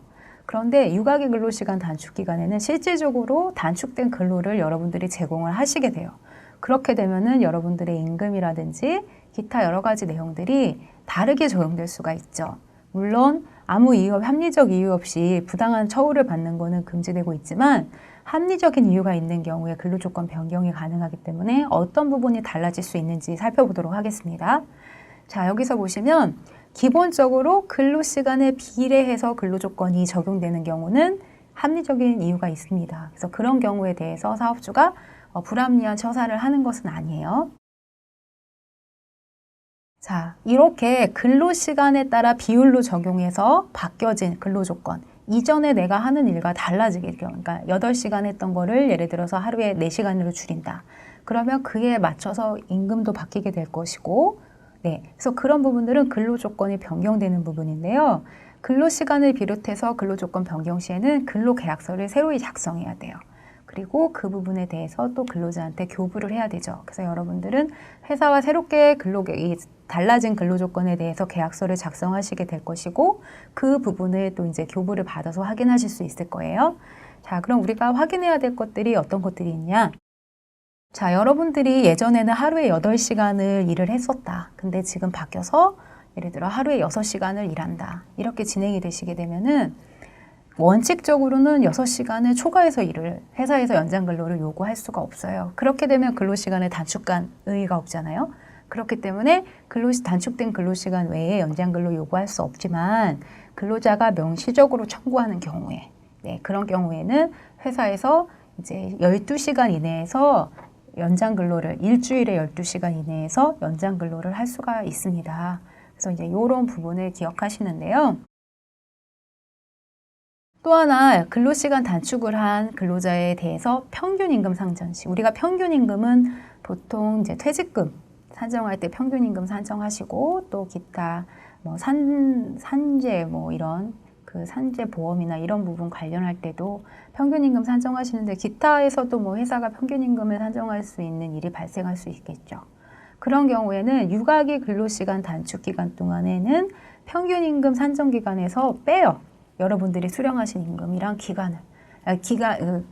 그런데 육아기 근로시간 단축 기간에는 실질적으로 단축된 근로를 여러분들이 제공을 하시게 돼요. 그렇게 되면은 여러분들의 임금이라든지 기타 여러 가지 내용들이 다르게 적용될 수가 있죠. 물론 아무 합리적 이유 없이 부당한 처우를 받는 것은 금지되고 있지만 합리적인 이유가 있는 경우에 근로조건 변경이 가능하기 때문에 어떤 부분이 달라질 수 있는지 살펴보도록 하겠습니다. 자, 여기서 보시면 기본적으로 근로시간에 비례해서 근로조건이 적용되는 경우는 합리적인 이유가 있습니다. 그래서 그런 경우에 대해서 사업주가 불합리한 처사를 하는 것은 아니에요. 자, 이렇게 근로시간에 따라 비율로 적용해서 바뀌어진 근로조건. 이전에 내가 하는 일과 달라지게, 그러니까 8시간 했던 거를 예를 들어서 하루에 4시간으로 줄인다. 그러면 그에 맞춰서 임금도 바뀌게 될 것이고, 네. 그래서 그런 부분들은 근로조건이 변경되는 부분인데요. 근로시간을 비롯해서 근로조건 변경 시에는 근로계약서를 새로이 작성해야 돼요. 그리고 그 부분에 대해서 또 근로자한테 교부를 해야 되죠. 그래서 여러분들은 회사와 새롭게 달라진 근로조건에 대해서 계약서를 작성하시게 될 것이고 그 부분을 또 이제 교부를 받아서 확인하실 수 있을 거예요. 자, 그럼 우리가 확인해야 될 것들이 어떤 것들이 있냐? 자, 여러분들이 예전에는 하루에 8시간을 일을 했었다. 근데 지금 바뀌어서 예를 들어 하루에 6시간을 일한다. 이렇게 진행이 되시게 되면은 원칙적으로는 6시간을 초과해서 일을 회사에서 연장 근로를 요구할 수가 없어요. 그렇게 되면 근로시간의 단축간 의의가 없잖아요. 그렇기 때문에 단축된 근로시간 외에 연장 근로 요구할 수 없지만 근로자가 명시적으로 청구하는 경우에 그런 경우에는 회사에서 이제 12시간 이내에서 연장 근로를 일주일에 12시간 이내에서 연장 근로를 할 수가 있습니다. 그래서 이제 이런 부분을 기억하시는데요. 또 하나 근로시간 단축을 한 근로자에 대해서 평균임금 상정 시 우리가 평균임금은 보통 이제 퇴직금 산정할 때 평균임금 산정하시고 또 기타 뭐 산재 뭐 이런 그 산재 보험이나 이런 부분 관련할 때도 평균임금 산정하시는데 기타에서도 뭐 회사가 평균임금을 산정할 수 있는 일이 발생할 수 있겠죠. 그런 경우에는 육아기 근로시간 단축 기간 동안에는 평균임금 산정 기간에서 빼요. 여러분들이 수령하신 임금이랑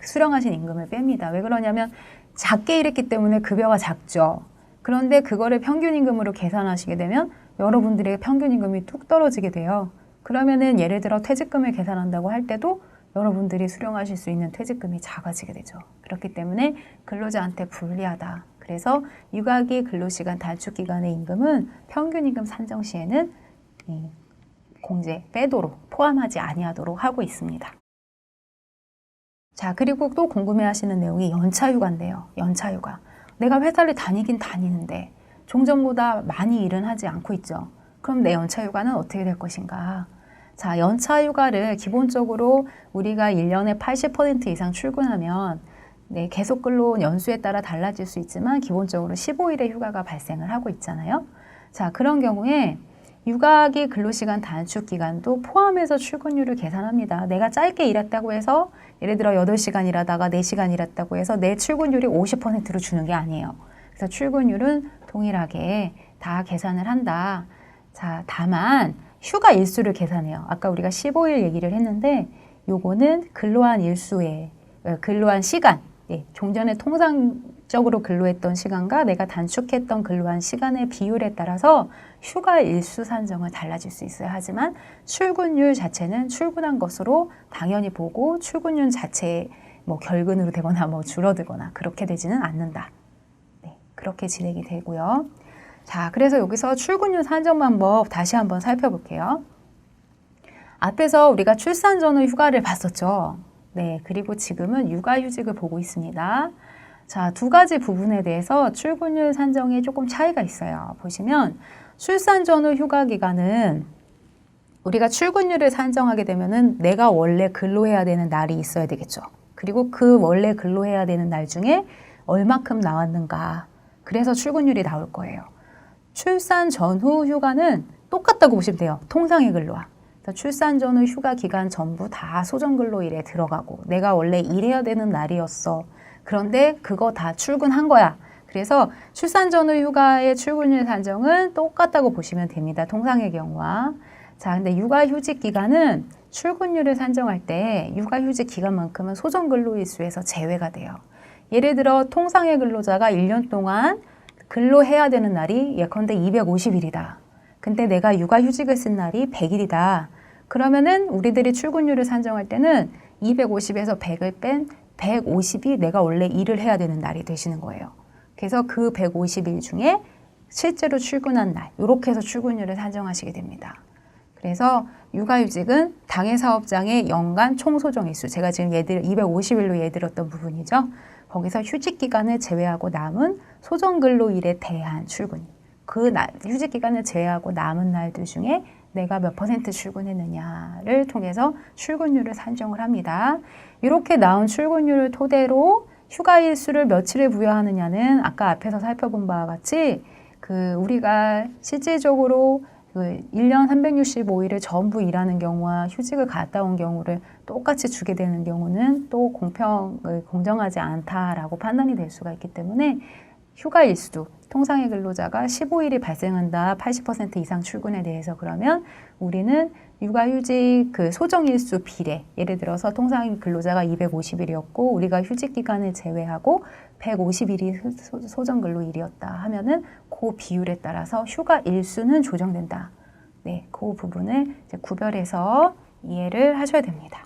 수령하신 임금을 뺍니다. 왜 그러냐면 작게 일했기 때문에 급여가 작죠. 그런데 그거를 평균임금으로 계산하시게 되면 여러분들의 평균임금이 뚝 떨어지게 돼요. 그러면은 예를 들어 퇴직금을 계산한다고 할 때도 여러분들이 수령하실 수 있는 퇴직금이 작아지게 되죠. 그렇기 때문에 근로자한테 불리하다. 그래서 육아기 근로시간 단축 기간의 임금은 평균임금 산정 시에는 공제 빼도록 포함하지 아니하도록 하고 있습니다. 자, 그리고 또 궁금해하시는 내용이 연차휴가인데요. 연차휴가. 내가 회사를 다니긴 다니는데 종전보다 많이 일은 하지 않고 있죠. 그럼 내 연차휴가는 어떻게 될 것인가? 자, 연차휴가를 기본적으로 우리가 1년에 80% 이상 출근하면 네, 계속 근로 연수에 따라 달라질 수 있지만 기본적으로 15일의 휴가가 발생을 하고 있잖아요. 자, 그런 경우에 육아기 근로시간 단축 기간도 포함해서 출근율을 계산합니다. 내가 짧게 일했다고 해서 예를 들어 8시간 일하다가 4시간 일했다고 해서 내 출근율이 50%로 주는 게 아니에요. 그래서 출근율은 동일하게 다 계산을 한다. 자, 다만 휴가 일수를 계산해요. 아까 우리가 15일 얘기를 했는데 요거는 근로한 일수에 근로한 시간, 종전에 통상적으로 근로했던 시간과 내가 단축했던 근로한 시간의 비율에 따라서 휴가 일수 산정은 달라질 수 있어요. 하지만 출근율 자체는 출근한 것으로 당연히 보고 출근율 자체에 뭐 결근으로 되거나 뭐 줄어들거나 그렇게 되지는 않는다. 네, 그렇게 진행이 되고요. 자, 그래서 여기서 출근율 산정 방법 다시 한번 살펴볼게요. 앞에서 우리가 출산 전후 휴가를 봤었죠. 네, 그리고 지금은 육아휴직을 보고 있습니다. 자, 두 가지 부분에 대해서 출근율 산정에 조금 차이가 있어요. 보시면 출산 전후 휴가 기간은 우리가 출근율을 산정하게 되면은 내가 원래 근로해야 되는 날이 있어야 되겠죠. 그리고 그 원래 근로해야 되는 날 중에 얼마큼 나왔는가. 그래서 출근율이 나올 거예요. 출산 전후 휴가는 똑같다고 보시면 돼요. 통상의 근로와. 출산 전후 휴가 기간 전부 다 소정근로일에 들어가고 내가 원래 일해야 되는 날이었어. 그런데 그거 다 출근한 거야. 그래서 출산 전후 휴가의 출근율 산정은 똑같다고 보시면 됩니다. 통상의 경우와. 자, 근데 육아휴직 기간은 출근율을 산정할 때 육아휴직 기간만큼은 소정근로일수에서 제외가 돼요. 예를 들어 통상의 근로자가 1년 동안 근로해야 되는 날이 예컨대 250일이다. 근데 내가 육아휴직을 쓴 날이 100일이다. 그러면은 우리들이 출근율을 산정할 때는 250에서 100을 뺀 150이 내가 원래 일을 해야 되는 날이 되시는 거예요. 그래서 그 150일 중에 실제로 출근한 날, 이렇게 해서 출근율을 산정하시게 됩니다. 그래서 육아휴직은 당해 사업장의 연간 총소정일수, 제가 지금 250일로 예들었던 부분이죠. 거기서 휴직 기간을 제외하고 남은 소정근로일에 대한 출근, 그 날, 휴직 기간을 제외하고 남은 날들 중에 내가 몇 % 출근했느냐를 통해서 출근율을 산정을 합니다. 이렇게 나온 출근율을 토대로 휴가 일수를 며칠에 부여하느냐는 아까 앞에서 살펴본 바와 같이 우리가 실질적으로 1년 365일을 전부 일하는 경우와 휴직을 갔다 온 경우를 똑같이 주게 되는 경우는 또 공정하지 않다라고 판단이 될 수가 있기 때문에 휴가 일수도 통상의 근로자가 15일이 발생한다. 80% 이상 출근에 대해서 그러면 우리는 육아휴직 소정일수 비례, 예를 들어서 통상의 근로자가 250일이었고 우리가 휴직 기간을 제외하고 150일이 소정근로일이었다 하면은 그 비율에 따라서 휴가 일수는 조정된다. 네, 그 부분을 이제 구별해서 이해를 하셔야 됩니다.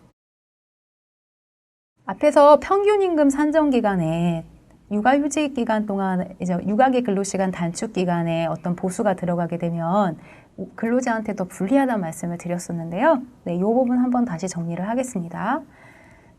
앞에서 평균 임금 산정 기간에 육아휴직 기간 동안 이제 육아기 근로시간 단축 기간에 어떤 보수가 들어가게 되면 근로자한테 더 불리하다는 말씀을 드렸었는데요. 네, 이 부분 한번 다시 정리를 하겠습니다.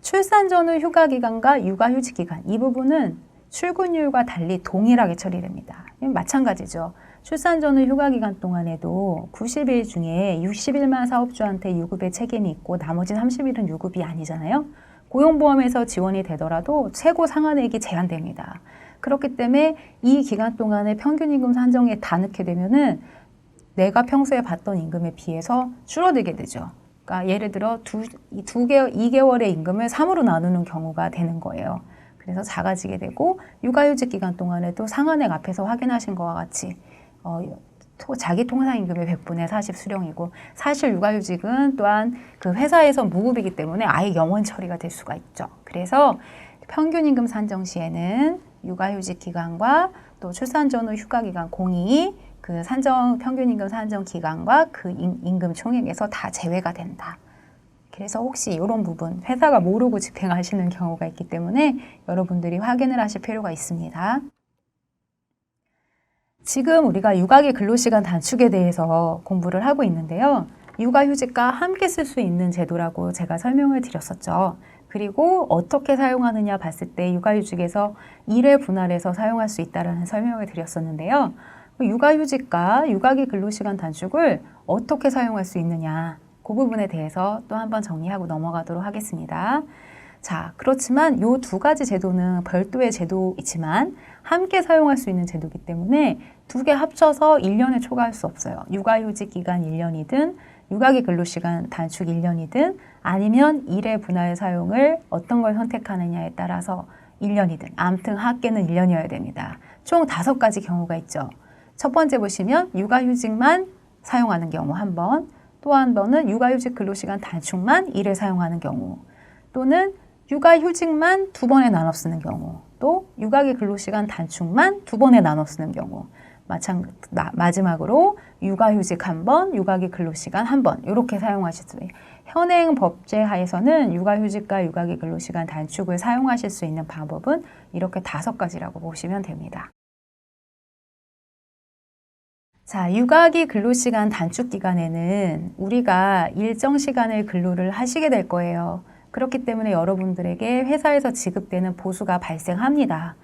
출산 전후 휴가 기간과 육아휴직 기간, 이 부분은 출근율과 달리 동일하게 처리됩니다. 마찬가지죠. 출산 전후 휴가 기간 동안에도 90일 중에 60일만 사업주한테 유급의 책임이 있고 나머지 30일은 유급이 아니잖아요. 고용보험에서 지원이 되더라도 최고 상한액이 제한됩니다. 그렇기 때문에 이 기간 동안에 평균 임금 산정에 다 넣게 되면은 내가 평소에 받던 임금에 비해서 줄어들게 되죠. 그러니까 예를 들어 2개월의 임금을 3으로 나누는 경우가 되는 거예요. 그래서 작아지게 되고 육아휴직 기간 동안에도 상한액 앞에서 확인하신 것과 같이 자기 통상임금의 100분의 40 수령이고 사실 육아휴직은 또한 그 회사에서 무급이기 때문에 아예 영원 처리가 될 수가 있죠. 그래서 평균임금 산정 시에는 육아휴직 기간과 또 출산 전후 휴가 기간 공이 그 평균임금 산정 기간과 그 임금 총액에서 다 제외가 된다. 그래서 혹시 이런 부분 회사가 모르고 집행하시는 경우가 있기 때문에 여러분들이 확인을 하실 필요가 있습니다. 지금 우리가 육아기 근로시간 단축에 대해서 공부를 하고 있는데요. 육아휴직과 함께 쓸 수 있는 제도라고 제가 설명을 드렸었죠. 그리고 어떻게 사용하느냐 봤을 때 육아휴직에서 1회 분할해서 사용할 수 있다는 설명을 드렸었는데요. 육아휴직과 육아기 근로시간 단축을 어떻게 사용할 수 있느냐 그 부분에 대해서 또 한번 정리하고 넘어가도록 하겠습니다. 자, 그렇지만 요 두 가지 제도는 별도의 제도이지만 함께 사용할 수 있는 제도이기 때문에 두 개 합쳐서 1년에 초과할 수 없어요. 육아휴직 기간 1년이든 육아기 근로시간 단축 1년이든 아니면 일의 분할 사용을 어떤 걸 선택하느냐에 따라서 1년이든 아무튼 합계는 1년이어야 됩니다. 총 5가지 경우가 있죠. 첫 번째 보시면 육아휴직만 사용하는 경우 한 번, 또 한 번은 육아휴직 근로시간 단축만 일에 사용하는 경우, 또는 육아휴직만 2번에 나눠 쓰는 경우, 또 육아기 근로시간 단축만 2번에 나눠 쓰는 경우, 마지막으로 육아휴직 한 번, 육아기 근로시간 한 번 이렇게 사용하실 수 있어요. 현행 법제 하에서는 육아휴직과 육아기 근로시간 단축을 사용하실 수 있는 방법은 이렇게 5가지라고 보시면 됩니다. 자, 육아기 근로시간 단축 기간에는 우리가 일정 시간을 근로를 하시게 될 거예요. 그렇기 때문에 여러분들에게 회사에서 지급되는 보수가 발생합니다.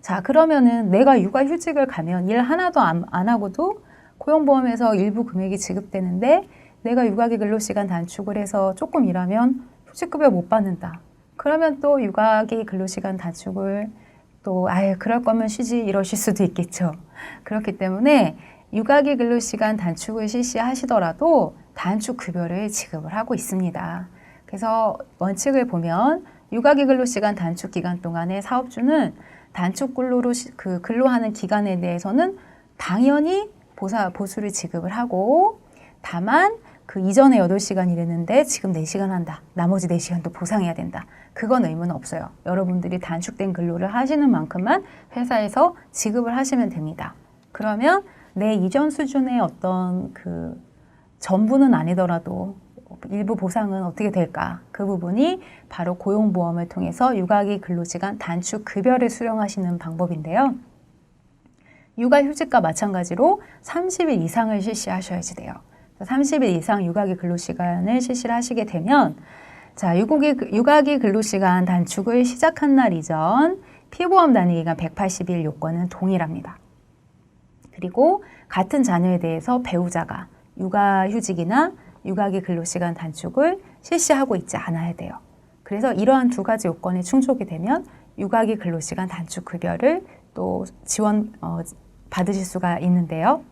자, 그러면은 내가 육아휴직을 가면 일 하나도 안 하고도 고용보험에서 일부 금액이 지급되는데 내가 육아기 근로시간 단축을 해서 조금 일하면 휴직급여 못 받는다. 그러면 또 육아기 근로시간 단축을 또 아예 그럴 거면 쉬지 이러실 수도 있겠죠. 그렇기 때문에 육아기 근로시간 단축을 실시하시더라도 단축급여를 지급을 하고 있습니다. 그래서 원칙을 보면 육아기 근로시간 단축 기간 동안에 사업주는 단축 근로로 근로하는 기간에 대해서는 당연히 보수를 지급을 하고, 다만 그 이전에 8시간 일했는데 지금 4시간 한다. 나머지 4시간도 보상해야 된다. 그건 의무는 없어요. 여러분들이 단축된 근로를 하시는 만큼만 회사에서 지급을 하시면 됩니다. 그러면 내 이전 수준의 어떤 전부는 아니더라도 일부 보상은 어떻게 될까? 그 부분이 바로 고용보험을 통해서 육아기 근로시간 단축 급여를 수령하시는 방법인데요. 육아휴직과 마찬가지로 30일 이상을 실시하셔야지 돼요. 30일 이상 육아기 근로시간을 실시를 하시게 되면, 자, 육아기 근로시간 단축을 시작한 날 이전 피보험 단위기간 180일 요건은 동일합니다. 그리고 같은 자녀에 대해서 배우자가 육아휴직이나 육아기 근로시간 단축을 실시하고 있지 않아야 돼요. 그래서 이러한 2가지 요건이 충족이 되면 육아기 근로시간 단축 급여를 또 지원 받으실 수가 있는데요.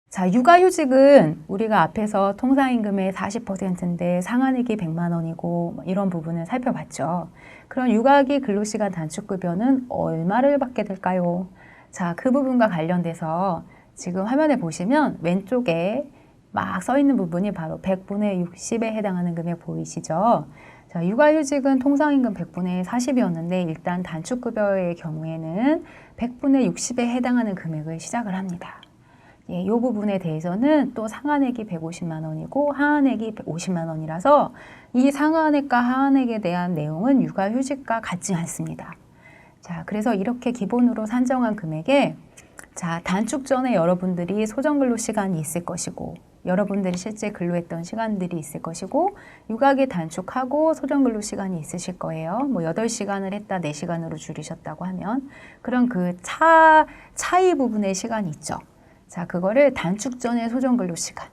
자, 육아휴직은 우리가 앞에서 통상임금의 40%인데 상한액이 100만 원이고 이런 부분을 살펴봤죠. 그럼 육아기 근로시간 단축급여는 얼마를 받게 될까요? 자, 그 부분과 관련돼서 지금 화면에 보시면 왼쪽에 막 써 있는 부분이 바로 100분의 60에 해당하는 금액 보이시죠? 자, 육아휴직은 통상임금 100분의 40이었는데 일단 단축급여의 경우에는 100분의 60에 해당하는 금액을 시작을 합니다. 이 부분에 대해서는 또 상한액이 150만 원이고 하한액이 50만 원이라서 이 상한액과 하한액에 대한 내용은 육아휴직과 같지 않습니다. 자, 그래서 이렇게 기본으로 산정한 금액에, 자, 단축 전에 여러분들이 소정근로 시간이 있을 것이고 여러분들이 실제 근로했던 시간들이 있을 것이고 육아기 단축하고 소정근로 시간이 있으실 거예요. 뭐 8시간을 했다 4시간으로 줄이셨다고 하면 그런 그 차이 부분의 시간이 있죠. 자, 그거를 단축 전의 소정근로 시간,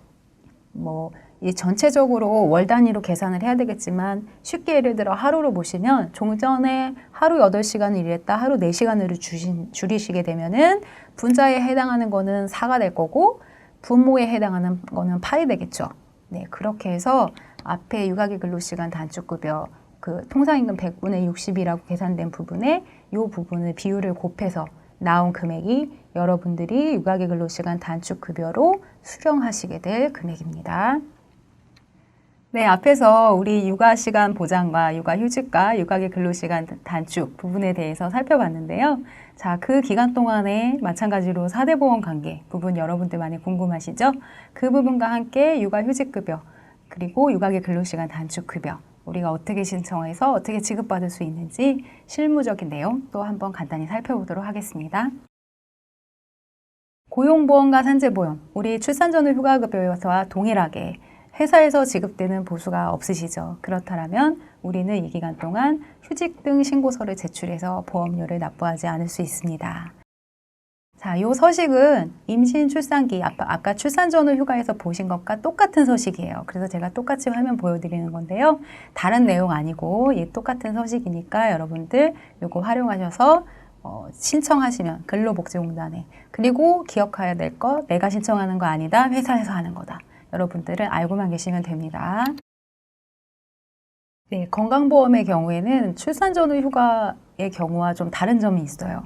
이 전체적으로 월 단위로 계산을 해야 되겠지만 쉽게 예를 들어 하루로 보시면 종전에 하루 8시간을 일했다 하루 4시간으로 줄이시게 되면은 분자에 해당하는 거는 4가 될 거고 분모에 해당하는 거는 8이 되겠죠. 네, 그렇게 해서 앞에 육아기 근로시간 단축급여 통상임금 100분의 60이라고 계산된 부분에 이 부분을 비율을 곱해서 나온 금액이 여러분들이 육아기 근로시간 단축급여로 수령하시게 될 금액입니다. 네, 앞에서 우리 육아시간 보장과 육아휴직과 육아기 근로시간 단축 부분에 대해서 살펴봤는데요. 자, 그 기간 동안에 마찬가지로 4대 보험 관계 부분 여러분들 많이 궁금하시죠? 그 부분과 함께 육아휴직급여 그리고 육아기 근로시간 단축급여 우리가 어떻게 신청해서 어떻게 지급받을 수 있는지 실무적인 내용 또 한번 간단히 살펴보도록 하겠습니다. 고용보험과 산재보험, 우리 출산 전후 휴가급여와 동일하게 회사에서 지급되는 보수가 없으시죠. 그렇다면 우리는 이 기간 동안 휴직 등 신고서를 제출해서 보험료를 납부하지 않을 수 있습니다. 자, 요 서식은 임신 출산기, 아까 출산 전후 휴가에서 보신 것과 똑같은 서식이에요. 그래서 제가 똑같이 화면 보여드리는 건데요. 다른 내용 아니고 똑같은 서식이니까 여러분들 요거 활용하셔서 신청하시면 근로복지공단에, 그리고 기억해야 될 거, 내가 신청하는 거 아니다, 회사에서 하는 거다. 여러분들은 알고만 계시면 됩니다. 네, 건강보험의 경우에는 출산 전후 휴가의 경우와 좀 다른 점이 있어요.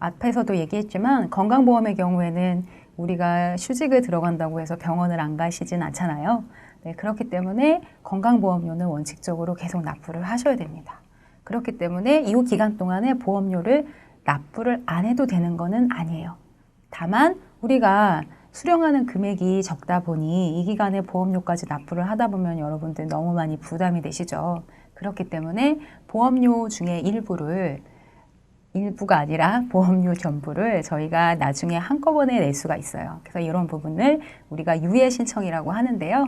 앞에서도 얘기했지만 건강보험의 경우에는 우리가 휴직을 들어간다고 해서 병원을 안 가시진 않잖아요. 네, 그렇기 때문에 건강보험료는 원칙적으로 계속 납부를 하셔야 됩니다. 그렇기 때문에 이 기간 동안에 보험료를 납부를 안 해도 되는 거는 아니에요. 다만 우리가 수령하는 금액이 적다 보니 이 기간에 보험료까지 납부를 하다 보면 여러분들 너무 많이 부담이 되시죠. 그렇기 때문에 보험료 중에 일부가 아니라 보험료 전부를 저희가 나중에 한꺼번에 낼 수가 있어요. 그래서 이런 부분을 우리가 유예 신청이라고 하는데요.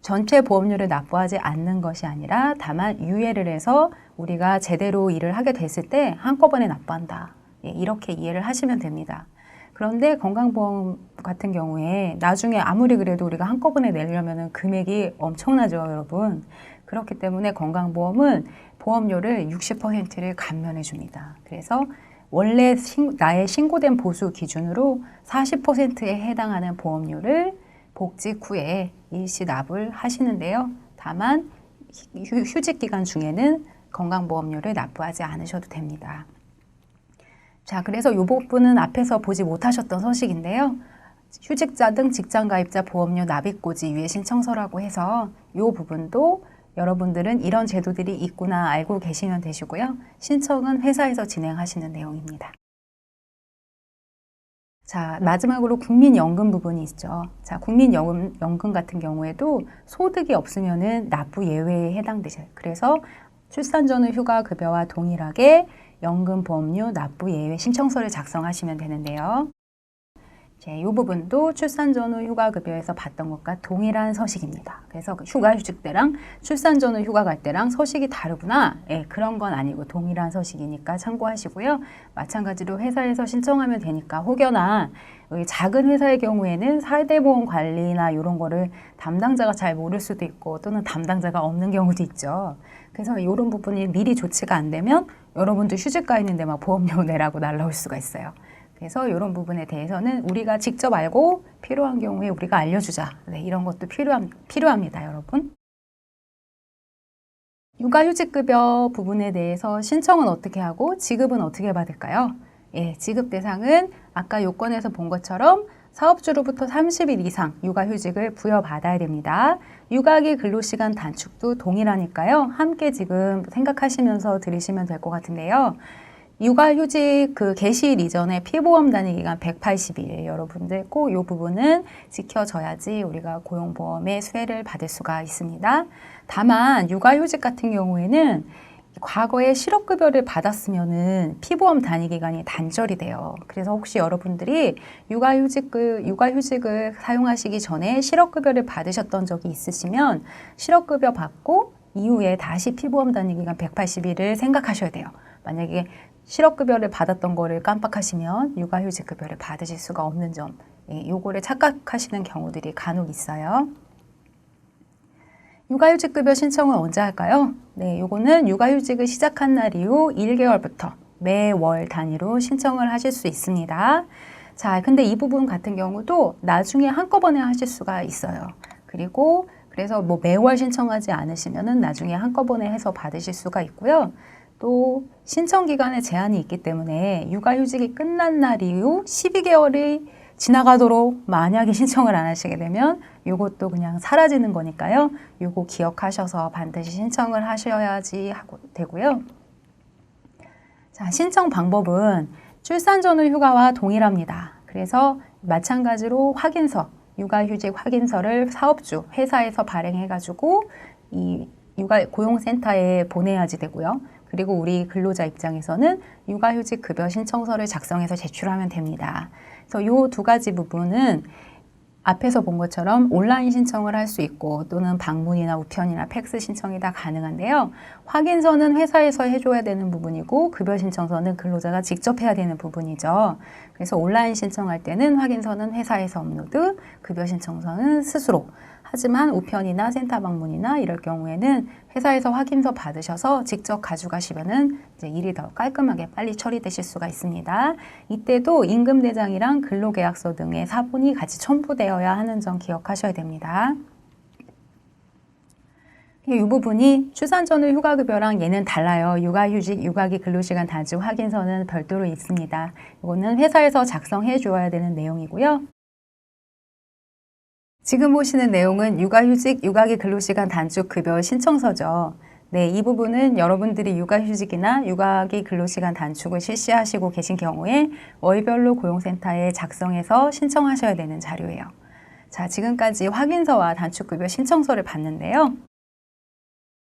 전체 보험료를 납부하지 않는 것이 아니라 다만 유예를 해서 우리가 제대로 일을 하게 됐을 때 한꺼번에 납부한다. 이렇게 이해를 하시면 됩니다. 그런데 건강보험 같은 경우에 나중에 아무리 그래도 우리가 한꺼번에 내려면 금액이 엄청나죠, 여러분. 그렇기 때문에 건강보험은 보험료를 60%를 감면해 줍니다. 그래서 원래 나의 신고된 보수 기준으로 40%에 해당하는 보험료를 복직 후에 일시 납을 하시는데요. 다만 휴직 기간 중에는 건강보험료를 납부하지 않으셔도 됩니다. 자, 그래서 이 부분은 앞에서 보지 못하셨던 서식인데요. 휴직자 등 직장가입자 보험료 납입고지 유예 신청서라고 해서 이 부분도 여러분들은 이런 제도들이 있구나 알고 계시면 되시고요. 신청은 회사에서 진행하시는 내용입니다. 자, 마지막으로 국민연금 부분이 있죠. 자, 국민연금 같은 경우에도 소득이 없으면은 납부 예외에 해당되셔요. 그래서 출산 전후 휴가 급여와 동일하게 연금 보험료 납부 예외 신청서를 작성하시면 되는데요. 이 부분도 출산 전후 휴가 급여에서 봤던 것과 동일한 서식입니다. 그래서 휴가 휴직 때랑 출산 전후 휴가 갈 때랑 서식이 다르구나. 그런 건 아니고 동일한 서식이니까 참고하시고요. 마찬가지로 회사에서 신청하면 되니까 혹여나 작은 회사의 경우에는 사회보험 관리나 이런 거를 담당자가 잘 모를 수도 있고 또는 담당자가 없는 경우도 있죠. 그래서 이런 부분이 미리 조치가 안 되면 여러분도 휴직 가 있는데 막 보험료 내라고 날라올 수가 있어요. 그래서 이런 부분에 대해서는 우리가 직접 알고 필요한 경우에 우리가 알려주자. 네, 이런 것도 필요합니다, 여러분. 육아휴직급여 부분에 대해서 신청은 어떻게 하고 지급은 어떻게 받을까요? 지급 대상은 아까 요건에서 본 것처럼 사업주로부터 30일 이상 육아휴직을 부여받아야 됩니다. 육아기 근로시간 단축도 동일하니까요. 함께 지금 생각하시면서 들으시면 될 것 같은데요. 육아휴직 개시일 이전에 피보험 단위 기간 180일 여러분들 꼭 이 부분은 지켜져야지 우리가 고용보험의 수혜를 받을 수가 있습니다. 다만 육아휴직 같은 경우에는 과거에 실업급여를 받았으면은 피보험 단위 기간이 단절이 돼요. 그래서 혹시 여러분들이 육아휴직을 사용하시기 전에 실업급여를 받으셨던 적이 있으시면 실업급여 받고 이후에 다시 피보험 단위 기간 180일을 생각하셔야 돼요. 만약에 실업급여를 받았던 거를 깜빡하시면 육아휴직급여를 받으실 수가 없는 점, 요거를 착각하시는 경우들이 간혹 있어요. 육아휴직급여 신청은 언제 할까요? 네, 요거는 육아휴직을 시작한 날 이후 1개월부터 매월 단위로 신청을 하실 수 있습니다. 자, 근데 이 부분 같은 경우도 나중에 한꺼번에 하실 수가 있어요. 그래서 뭐 매월 신청하지 않으시면은 나중에 한꺼번에 해서 받으실 수가 있고요. 또 신청 기간에 제한이 있기 때문에 육아휴직이 끝난 날 이후 12개월이 지나가도록 만약에 신청을 안 하시게 되면 이것도 그냥 사라지는 거니까요. 이거 기억하셔서 반드시 신청을 하셔야지 되고요. 자, 신청 방법은 출산 전후 휴가와 동일합니다. 그래서 마찬가지로 육아휴직 확인서를 사업주, 회사에서 발행해가지고 이 고용센터에 보내야지 되고요. 그리고 우리 근로자 입장에서는 육아휴직 급여 신청서를 작성해서 제출하면 됩니다. 그래서 이 두 가지 부분은 앞에서 본 것처럼 온라인 신청을 할 수 있고 또는 방문이나 우편이나 팩스 신청이 다 가능한데요. 확인서는 회사에서 해줘야 되는 부분이고 급여 신청서는 근로자가 직접 해야 되는 부분이죠. 그래서 온라인 신청할 때는 확인서는 회사에서 업로드, 급여 신청서는 스스로. 하지만 우편이나 센터 방문이나 이럴 경우에는 회사에서 확인서 받으셔서 직접 가져가시면은 이제 일이 더 깔끔하게 빨리 처리되실 수가 있습니다. 이때도 임금대장이랑 근로계약서 등의 사본이 같이 첨부되어야 하는 점 기억하셔야 됩니다. 이 부분이 출산 전후 휴가급여랑 얘는 달라요. 육아휴직, 육아기 근로시간 단축 확인서는 별도로 있습니다. 이거는 회사에서 작성해 줘야 되는 내용이고요. 지금 보시는 내용은 육아휴직, 육아기 근로시간 단축 급여 신청서죠. 네, 이 부분은 여러분들이 육아휴직이나 육아기 근로시간 단축을 실시하시고 계신 경우에 월별로 고용센터에 작성해서 신청하셔야 되는 자료예요. 자, 지금까지 확인서와 단축급여 신청서를 봤는데요.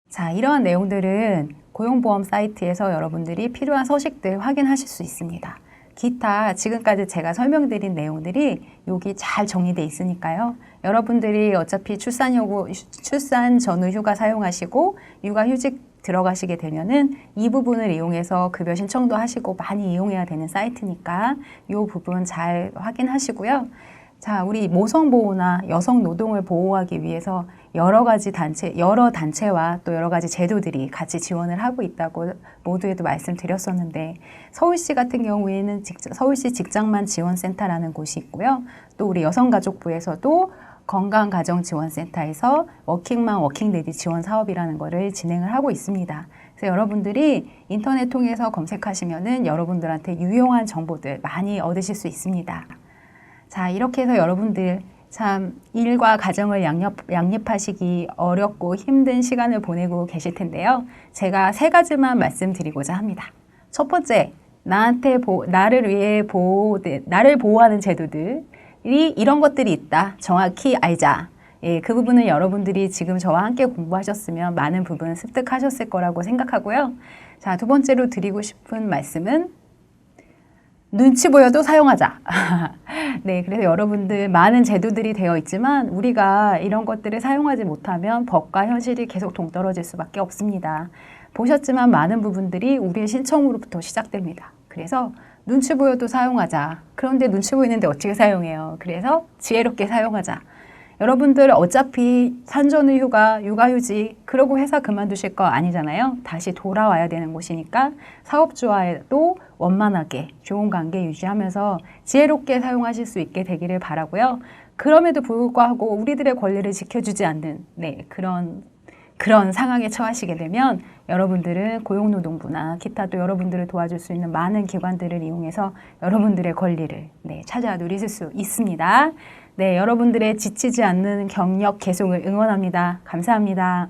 자, 이러한 내용들은 고용보험 사이트에서 여러분들이 필요한 서식들 확인하실 수 있습니다. 기타 지금까지 제가 설명드린 내용들이 여기 잘 정리되어 있으니까요. 여러분들이 어차피 출산 전후 휴가 사용하시고 육아휴직 들어가시게 되면은 이 부분을 이용해서 급여 신청도 하시고 많이 이용해야 되는 사이트니까 이 부분 잘 확인하시고요. 자, 우리 모성 보호나 여성 노동을 보호하기 위해서 여러 단체와 또 여러 가지 제도들이 같이 지원을 하고 있다고 모두에도 말씀드렸었는데, 서울시 같은 경우에는 서울시 직장만 지원센터라는 곳이 있고요. 또 우리 여성가족부에서도 건강가정지원센터에서 워킹맘 워킹데디 지원 사업이라는 거를 진행을 하고 있습니다. 그래서 여러분들이 인터넷 통해서 검색하시면은 여러분들한테 유용한 정보들 많이 얻으실 수 있습니다. 자, 이렇게 해서 여러분들 참 일과 가정을 양립하시기 어렵고 힘든 시간을 보내고 계실 텐데요. 제가 3가지만 말씀드리고자 합니다. 첫 번째, 나를 보호하는 제도들이 이런 것들이 있다. 정확히 알자. 예, 그 부분은 여러분들이 지금 저와 함께 공부하셨으면 많은 부분 습득하셨을 거라고 생각하고요. 자, 두 번째로 드리고 싶은 말씀은 눈치 보여도 사용하자. 네, 그래서 여러분들 많은 제도들이 되어 있지만 우리가 이런 것들을 사용하지 못하면 법과 현실이 계속 동떨어질 수밖에 없습니다. 보셨지만 많은 부분들이 우리의 신청으로부터 시작됩니다. 그래서 눈치 보여도 사용하자. 그런데 눈치 보이는데 어떻게 사용해요? 그래서 지혜롭게 사용하자. 여러분들 어차피 산전후 휴가, 육아휴직 그러고 회사 그만두실 거 아니잖아요. 다시 돌아와야 되는 곳이니까 사업주와도 원만하게 좋은 관계 유지하면서 지혜롭게 사용하실 수 있게 되기를 바라고요. 그럼에도 불구하고 우리들의 권리를 지켜주지 않는 그런 상황에 처하시게 되면 여러분들은 고용노동부나 기타 또 여러분들을 도와줄 수 있는 많은 기관들을 이용해서 여러분들의 권리를 찾아 누리실 수 있습니다. 네, 여러분들의 지치지 않는 경력 계속을 응원합니다. 감사합니다.